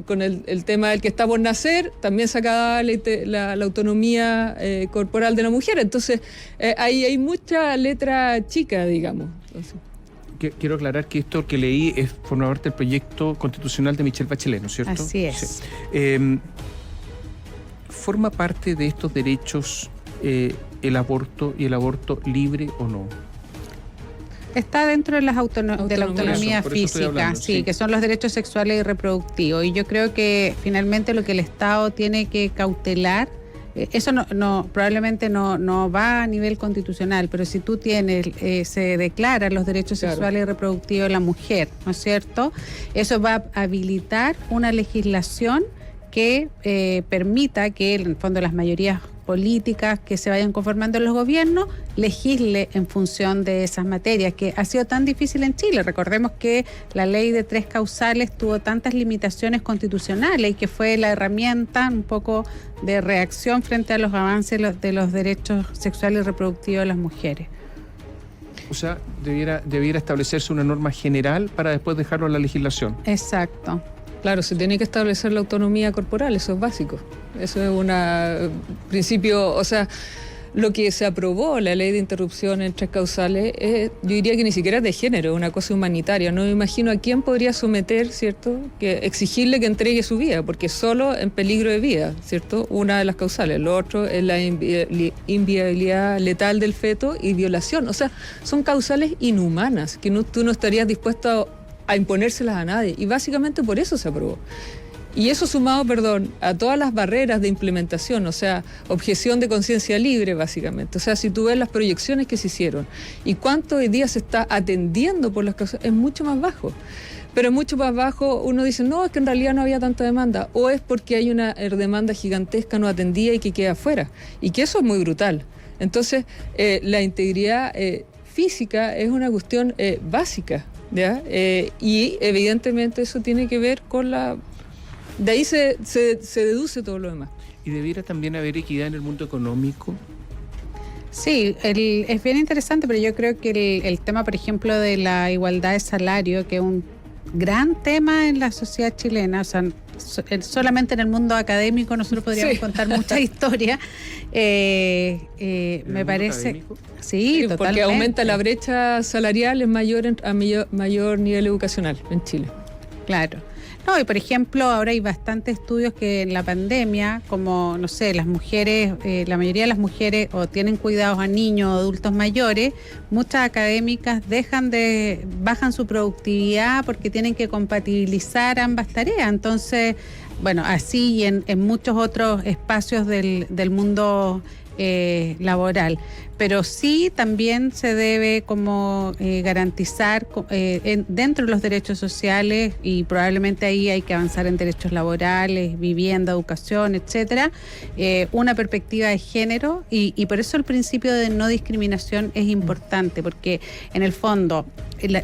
Speaker 3: con el tema del que está por nacer, también sacaba la autonomía corporal de la mujer. Entonces, ahí hay mucha letra chica, digamos. Entonces,
Speaker 2: quiero aclarar que esto que leí forma parte del proyecto constitucional de Michelle Bachelet, ¿no es cierto?
Speaker 4: Así es.
Speaker 2: Sí. ¿Forma parte de estos derechos el aborto, y el aborto libre o no?
Speaker 4: Está dentro de, de la autonomía física, hablando, sí, que son los derechos sexuales y reproductivos. Y yo creo que finalmente lo que el Estado tiene que cautelar, eso probablemente no va a nivel constitucional, pero si tú tienes, se declaran los derechos sexuales y reproductivos de la mujer, ¿no es cierto? Eso va a habilitar una legislación que permita que en el fondo las mayorías políticas que se vayan conformando en los gobiernos, legisle en función de esas materias, que ha sido tan difícil en Chile. Recordemos que la ley de 3 causales tuvo tantas limitaciones constitucionales y que fue la herramienta un poco de reacción frente a los avances de los derechos sexuales y reproductivos de las mujeres.
Speaker 2: O sea, debiera establecerse una norma general para después dejarlo en la legislación.
Speaker 4: Exacto.
Speaker 3: Claro, se tiene que establecer la autonomía corporal, eso es básico. Eso es un principio, o sea, lo que se aprobó, la ley de interrupción en 3 causales, yo diría que ni siquiera es de género, es una cosa humanitaria. No me imagino a quién podría someter, ¿cierto?, que exigirle que entregue su vida, porque solo en peligro de vida, ¿cierto?, una de las causales. Lo otro es la inviabilidad letal del feto y violación. O sea, son causales inhumanas, que tú no estarías dispuesto a imponérselas a nadie. Y básicamente por eso se aprobó. Y eso sumado, a todas las barreras de implementación, o sea, objeción de conciencia libre, básicamente. O sea, si tú ves las proyecciones que se hicieron y cuánto hoy día se está atendiendo por las causas, es mucho más bajo. Pero es mucho más bajo, uno dice, no, es que en realidad no había tanta demanda, o es porque hay una demanda gigantesca no atendida y que queda afuera. Y que eso es muy brutal. Entonces, la integridad física es una cuestión básica, ¿ya? Y evidentemente eso tiene que ver con la... De ahí se deduce todo lo demás.
Speaker 2: ¿Y debiera también haber equidad en el mundo económico?
Speaker 4: Sí, es bien interesante, pero yo creo que el tema, por ejemplo, de la igualdad de salario, que es un gran tema en la sociedad chilena, o sea, solamente en el mundo académico nosotros podríamos contar muchas historias. Me parece...
Speaker 2: Académico?
Speaker 4: Sí, totalmente.
Speaker 3: Porque aumenta la brecha salarial, es mayor a mayor nivel educacional en Chile.
Speaker 4: Claro. No, y por ejemplo, ahora hay bastantes estudios que en la pandemia, como, no sé, las mujeres, la mayoría de las mujeres o tienen cuidados a niños o adultos mayores, muchas académicas bajan su productividad porque tienen que compatibilizar ambas tareas. Entonces, bueno, así y en muchos otros espacios del mundo laboral. Pero sí también se debe como garantizar dentro de los derechos sociales, y probablemente ahí hay que avanzar en derechos laborales, vivienda, educación, etcétera, una perspectiva de género, y por eso el principio de no discriminación es importante, porque en el fondo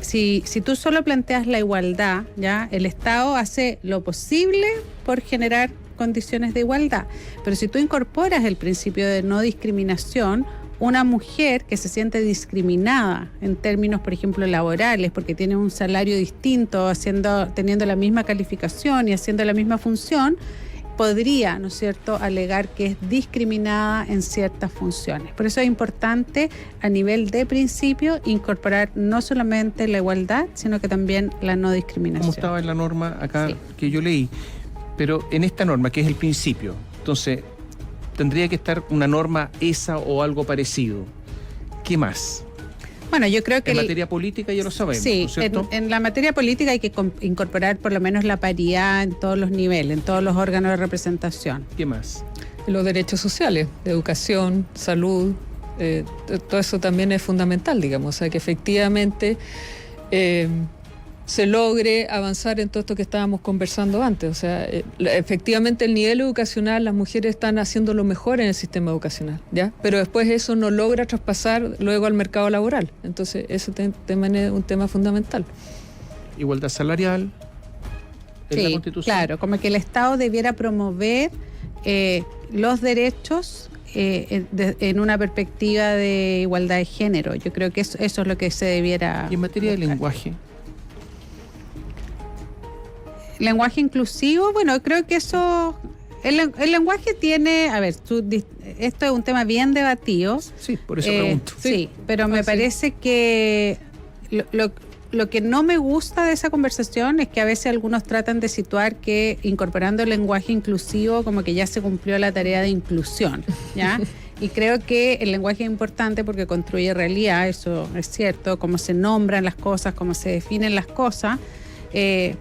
Speaker 4: si tú solo planteas la igualdad, ya el Estado hace lo posible por generar condiciones de igualdad, pero si tú incorporas el principio de no discriminación, una mujer que se siente discriminada en términos, por ejemplo, laborales, porque tiene un salario distinto, teniendo la misma calificación y haciendo la misma función, podría, ¿no es cierto?, alegar que es discriminada en ciertas funciones. Por eso es importante, a nivel de principio, incorporar no solamente la igualdad, sino que también la no discriminación.
Speaker 2: Como estaba en la norma acá,
Speaker 4: Sí.
Speaker 2: que yo leí, pero en esta norma, que es el principio, entonces tendría que estar una norma esa o algo parecido. ¿Qué más?
Speaker 4: Bueno, yo creo que...
Speaker 2: En materia política ya lo sabemos,
Speaker 4: Sí,
Speaker 2: ¿no es cierto?
Speaker 4: en la materia política hay que incorporar por lo menos la paridad en todos los niveles, en todos los órganos de representación.
Speaker 2: ¿Qué más?
Speaker 3: Los derechos sociales, de educación, salud, todo eso también es fundamental, digamos. O sea, que efectivamente se logre avanzar en todo esto que estábamos conversando antes. O sea, efectivamente el nivel educacional, las mujeres están haciendo lo mejor en el sistema educacional, ¿ya? Pero después eso no logra traspasar luego al mercado laboral. Entonces, ese tema es un tema fundamental.
Speaker 2: Igualdad salarial en la
Speaker 4: Sí,
Speaker 2: Constitución.
Speaker 4: claro, como que el Estado debiera promover los derechos en una perspectiva de igualdad de género. Yo creo que eso es lo que se debiera...
Speaker 2: Y en materia de
Speaker 4: buscar.
Speaker 2: lenguaje.
Speaker 4: Lenguaje inclusivo, bueno, creo que eso... El lenguaje tiene... A ver, esto es un tema bien debatido.
Speaker 2: Sí, por eso pregunto.
Speaker 4: Sí, pero me parece que lo que no me gusta de esa conversación es que a veces algunos tratan de situar que incorporando el lenguaje inclusivo como que ya se cumplió la tarea de inclusión, ¿ya? Y creo que el lenguaje es importante porque construye realidad, eso es cierto, cómo se nombran las cosas, cómo se definen las cosas,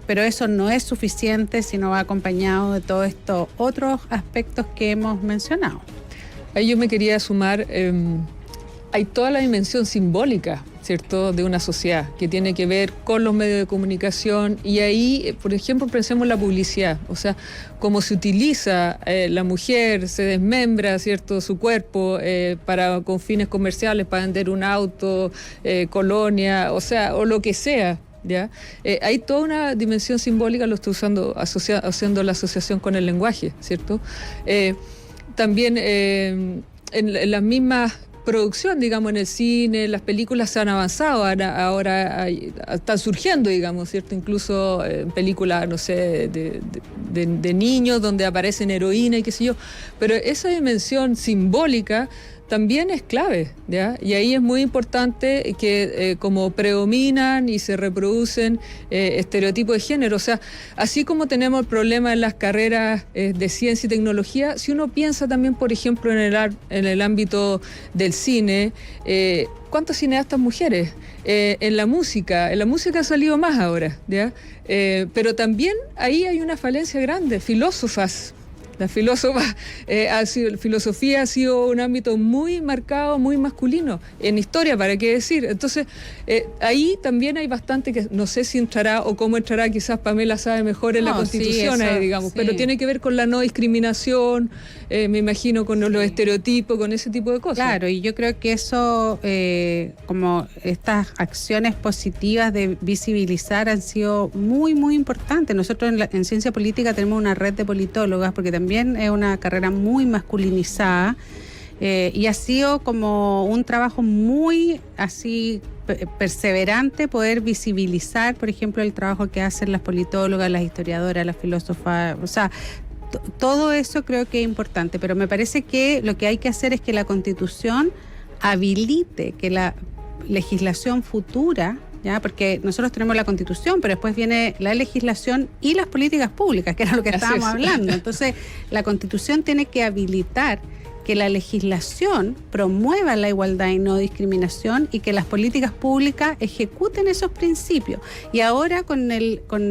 Speaker 4: pero eso no es suficiente si no va acompañado de todos estos otros aspectos que hemos mencionado.
Speaker 3: Ahí yo me quería sumar, hay toda la dimensión simbólica, ¿cierto?, de una sociedad, que tiene que ver con los medios de comunicación. Y ahí, por ejemplo, pensemos en la publicidad, o sea, cómo se utiliza la mujer, se desmembra, ¿cierto?, su cuerpo con fines comerciales, para vender un auto, colonia, o sea, o lo que sea. ¿Ya? Hay toda una dimensión simbólica, lo estoy usando, haciendo la asociación con el lenguaje, ¿cierto? También en las mismas producción, digamos, en el cine, las películas se han avanzado, ahora están surgiendo, digamos, ¿cierto? Incluso películas, no sé, de niños donde aparecen heroínas y qué sé yo, pero esa dimensión simbólica también es clave, ¿ya? Y ahí es muy importante que como predominan y se reproducen estereotipos de género, o sea, así como tenemos el problema en las carreras de ciencia y tecnología, si uno piensa también, por ejemplo, en el ámbito del cine, ¿cuántas cineastas mujeres? En la música ha salido más ahora, ¿ya? Pero también ahí hay una falencia grande, filósofas. La filosofía ha sido un ámbito muy marcado, muy masculino. En historia, ¿para qué decir? Entonces, ahí también hay bastante que no sé si entrará o cómo entrará, quizás Pamela sabe mejor en la Constitución,
Speaker 4: sí,
Speaker 3: digamos,
Speaker 4: sí.
Speaker 3: pero tiene que ver con la no discriminación, me imagino, con los estereotipos, con ese tipo de cosas.
Speaker 4: Claro, y yo creo que eso, como estas acciones positivas de visibilizar han sido muy, muy importantes. Nosotros en ciencia política tenemos una red de politólogas, porque también es una carrera muy masculinizada, y ha sido como un trabajo muy así perseverante poder visibilizar, por ejemplo, el trabajo que hacen las politólogas, las historiadoras, las filósofas, o sea, todo eso creo que es importante, pero me parece que lo que hay que hacer es que la Constitución habilite que la legislación futura, ¿ya? Porque nosotros tenemos la Constitución, pero después viene la legislación y las políticas públicas, que era lo que estábamos hablando. Entonces, la Constitución tiene que habilitar que la legislación promueva la igualdad y no discriminación, y que las políticas públicas ejecuten esos principios. Y ahora con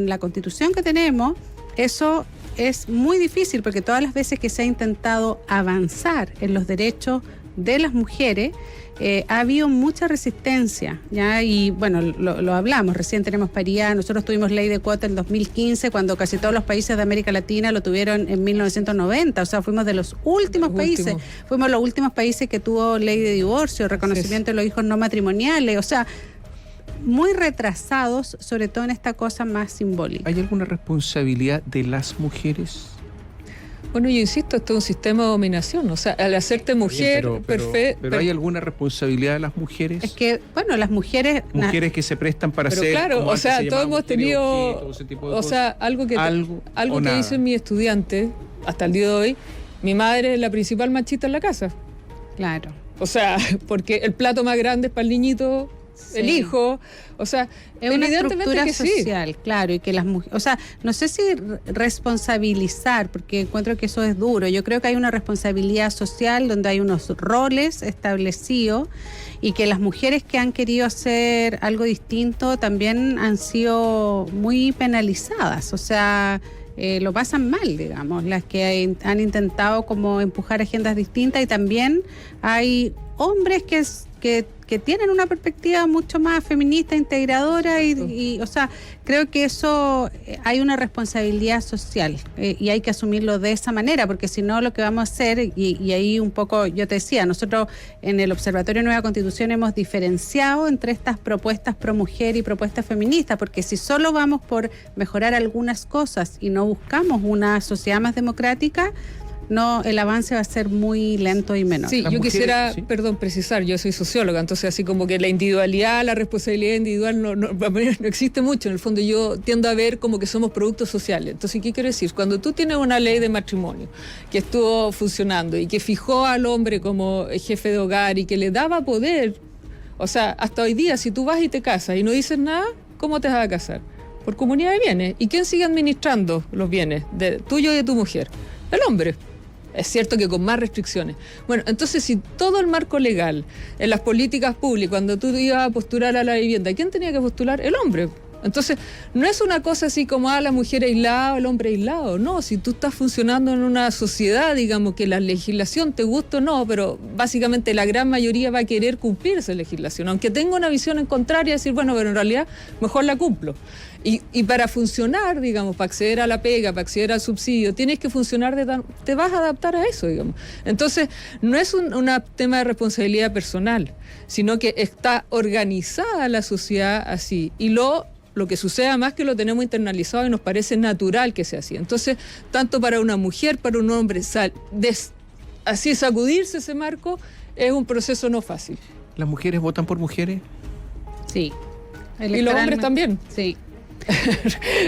Speaker 4: la Constitución que tenemos, eso es muy difícil, porque todas las veces que se ha intentado avanzar en los derechos de las mujeres, ha habido mucha resistencia, ¿ya? Y bueno, lo hablamos, recién tenemos paridad, nosotros tuvimos ley de cuota en 2015, cuando casi todos los países de América Latina lo tuvieron en 1990, o sea, fuimos de los últimos países, fuimos los últimos países que tuvo ley de divorcio, reconocimiento de los hijos no matrimoniales, o sea, muy retrasados, sobre todo en esta cosa más simbólica.
Speaker 2: ¿Hay alguna responsabilidad de las mujeres?
Speaker 3: Bueno, yo insisto, esto es un sistema de dominación, o sea, al hacerte mujer,
Speaker 2: pero ¿hay alguna responsabilidad de las mujeres?
Speaker 4: Es que, bueno, las mujeres
Speaker 2: que se prestan para
Speaker 3: pero
Speaker 2: ser,
Speaker 3: claro,
Speaker 2: como
Speaker 3: o
Speaker 2: antes
Speaker 3: sea,
Speaker 2: se
Speaker 3: todos
Speaker 2: llamaban,
Speaker 3: hemos tenido,
Speaker 2: objeto, ese tipo de
Speaker 3: o
Speaker 2: cosas.
Speaker 3: sea, algo que dicen mis estudiantes hasta el día de hoy, mi madre es la principal machista en la casa.
Speaker 4: Claro.
Speaker 3: O sea, porque el plato más grande es para el niñito, el hijo, o sea,
Speaker 4: es una
Speaker 3: evidentemente
Speaker 4: estructura
Speaker 3: que
Speaker 4: social, claro, y que las mujeres, o sea, no sé si responsabilizar, porque encuentro que eso es duro. Yo creo que hay una responsabilidad social donde hay unos roles establecidos, y que las mujeres que han querido hacer algo distinto también han sido muy penalizadas, o sea, lo pasan mal, digamos, las que han intentado como empujar agendas distintas, y también hay hombres que tienen una perspectiva mucho más feminista, integradora, y o sea, creo que eso hay una responsabilidad social, y hay que asumirlo de esa manera, porque si no, lo que vamos a hacer, y ahí un poco yo te decía, nosotros en el Observatorio Nueva Constitución hemos diferenciado entre estas propuestas pro mujer y propuestas feministas, porque si solo vamos por mejorar algunas cosas y no buscamos una sociedad más democrática, no, el avance va a ser muy lento y menor.
Speaker 3: Sí, yo quisiera,
Speaker 2: ¿sí?
Speaker 3: precisar, yo soy socióloga, entonces así como que la individualidad, la responsabilidad individual no existe mucho. En el fondo yo tiendo a ver como que somos productos sociales. Entonces, ¿qué quiero decir? Cuando tú tienes una ley de matrimonio que estuvo funcionando y que fijó al hombre como jefe de hogar y que le daba poder, o sea, hasta hoy día, si tú vas y te casas y no dices nada, ¿cómo te vas a casar? Por comunidad de bienes. ¿Y quién sigue administrando los bienes tuyo y de tu mujer? El hombre. Es cierto que con más restricciones. Bueno, entonces si todo el marco legal en las políticas públicas, cuando tú ibas a postular a la vivienda, ¿quién tenía que postular? El hombre. Entonces, no es una cosa así como la mujer aislada o el hombre aislado, no, si tú estás funcionando en una sociedad, digamos, que la legislación te gusta o no, pero básicamente la gran mayoría va a querer cumplir esa legislación, aunque tenga una visión en contraria, decir, bueno, pero en realidad mejor la cumplo. Y para funcionar, digamos, para acceder a la pega, para acceder al subsidio, tienes que funcionar, te vas a adaptar a eso, digamos. Entonces, no es un tema de responsabilidad personal, sino que está organizada la sociedad así. Y lo que sucede además que lo tenemos internalizado y nos parece natural que sea así. Entonces, tanto para una mujer, para un hombre, así sacudirse ese marco es un proceso no fácil.
Speaker 2: ¿Las mujeres votan por mujeres?
Speaker 4: Sí.
Speaker 3: Y los hombres también.
Speaker 4: Sí.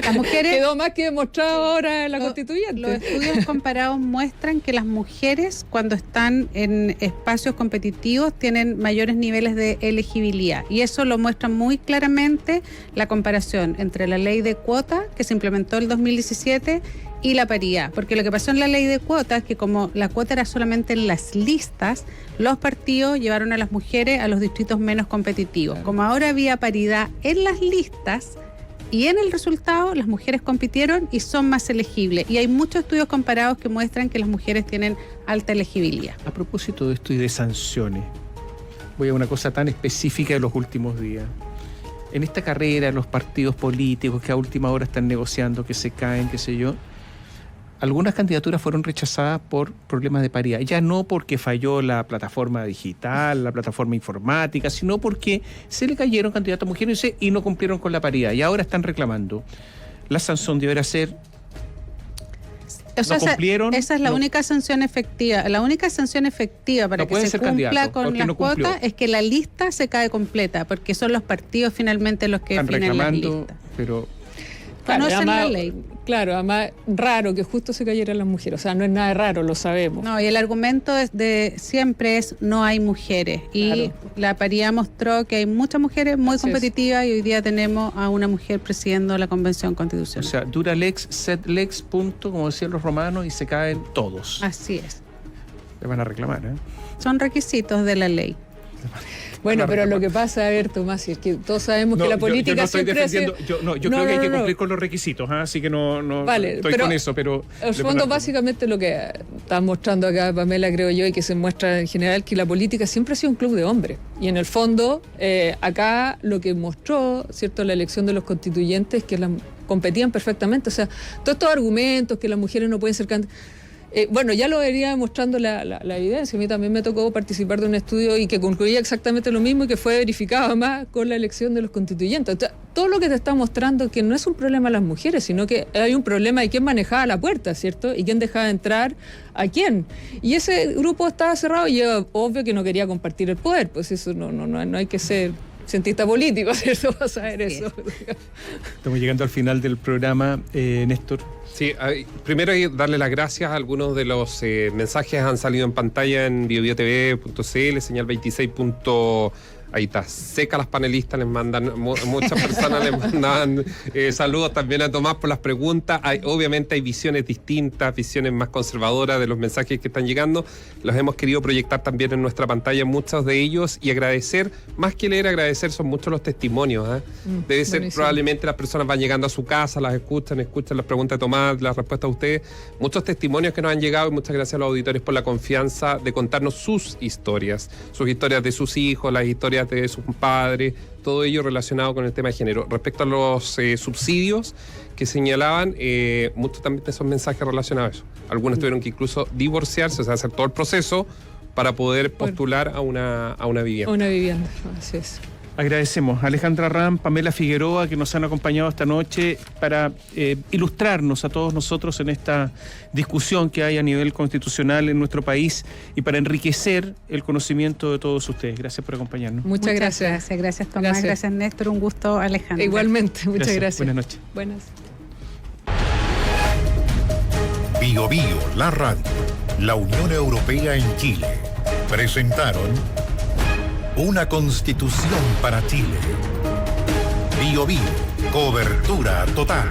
Speaker 4: Las mujeres,
Speaker 3: quedó más que demostrado ahora en la constituyente.
Speaker 4: Los estudios comparados muestran que las mujeres, cuando están en espacios competitivos, tienen mayores niveles de elegibilidad, y eso lo muestra muy claramente la comparación entre la ley de cuota que se implementó en el 2017 y la paridad, porque lo que pasó en la ley de cuotas es que como la cuota era solamente en las listas, los partidos llevaron a las mujeres a los distritos menos competitivos. Claro. Como ahora había paridad en las listas y en el resultado, las mujeres compitieron y son más elegibles. Y hay muchos estudios comparados que muestran que las mujeres tienen alta elegibilidad.
Speaker 2: A propósito de esto y de sanciones, voy a una cosa tan específica de los últimos días. En esta carrera, los partidos políticos que a última hora están negociando, que se caen, qué sé yo, algunas candidaturas fueron rechazadas por problemas de paridad. Ya no porque falló la plataforma digital, la plataforma informática, sino porque se le cayeron candidatos a mujeres y no cumplieron con la paridad. Y ahora están reclamando. La sanción deberá ser...
Speaker 4: no cumplieron. Esa es la única sanción efectiva. La única sanción efectiva para que se cumpla con las cuotas es que la lista se cae completa, porque son los partidos finalmente los que definen las listas.
Speaker 2: Pero...
Speaker 4: conocen la ley.
Speaker 3: Claro, además raro que justo se cayeran las mujeres, o sea, no es nada raro, lo sabemos.
Speaker 4: No, y el argumento siempre es no hay mujeres, y claro, la paridad mostró que hay muchas mujeres muy competitivas, y hoy día tenemos a una mujer presidiendo la Convención Constitucional.
Speaker 2: O sea, dura lex, sed lex, punto, como decían los romanos, y se caen todos.
Speaker 4: Así es.
Speaker 2: Le van a reclamar, ¿eh?
Speaker 4: Son requisitos de la ley.
Speaker 3: Bueno, pero lo que pasa, a ver, Tomás, es que todos sabemos que la política
Speaker 2: yo no estoy
Speaker 3: siempre
Speaker 2: defendiendo, yo creo que hay que cumplir con los requisitos, así que no
Speaker 3: vale,
Speaker 2: estoy con eso, pero...
Speaker 3: En el fondo, básicamente lo que está mostrando acá Pamela, creo yo, y que se muestra en general, que la política siempre ha sido un club de hombres. Y en el fondo, acá lo que mostró, ¿cierto?, la elección de los constituyentes, que competían perfectamente. O sea, todos estos argumentos que las mujeres no pueden ser candidatas... bueno, ya lo venía demostrando la evidencia. A mí también me tocó participar de un estudio y que concluía exactamente lo mismo y que fue verificado además con la elección de los constituyentes. O sea, todo lo que te está mostrando que no es un problema de las mujeres, sino que hay un problema de quién manejaba la puerta, ¿cierto? Y quién dejaba entrar a quién. Y ese grupo estaba cerrado y obvio que no quería compartir el poder. Pues eso no hay que ser cientista político, ¿cierto? Para saber eso.
Speaker 2: Estamos llegando al final del programa, Néstor.
Speaker 5: Sí, primero hay que darle las gracias a algunos de los mensajes han salido en pantalla en biobiotv.cl, señal 26. Ahí está, seca las panelistas, les mandan, muchas personas les mandan saludos también a Tomás por las preguntas. Obviamente hay visiones distintas, visiones más conservadoras de los mensajes que están llegando. Los hemos querido proyectar también en nuestra pantalla, muchos de ellos, y agradecer, más que leer, agradecer, son muchos los testimonios. Debe ser, buenísimo. Probablemente las personas van llegando a su casa, las escuchan las preguntas de Tomás, las respuestas de ustedes. Muchos testimonios que nos han llegado, y muchas gracias a los auditores por la confianza de contarnos sus historias de sus hijos, las historias de sus padres, todo ello relacionado con el tema de género. Respecto a los subsidios que señalaban, muchos también de esos mensajes relacionados a eso. Algunos tuvieron que incluso divorciarse, o sea, hacer todo el proceso para poder postular a una vivienda.
Speaker 3: A una vivienda, así es.
Speaker 2: Agradecemos a Alejandra Ram, Pamela Figueroa, que nos han acompañado esta noche para ilustrarnos a todos nosotros en esta discusión que hay a nivel constitucional en nuestro país y para enriquecer el conocimiento de todos ustedes. Gracias por acompañarnos.
Speaker 4: Muchas gracias. Gracias, Tomás. Gracias, Néstor. Un gusto, Alejandra.
Speaker 3: Igualmente, muchas gracias.
Speaker 2: Buenas noches.
Speaker 3: Buenas.
Speaker 1: Bio Bio, la radio, la Unión Europea en Chile, presentaron Una Constitución para Chile. Bio Bio, cobertura total.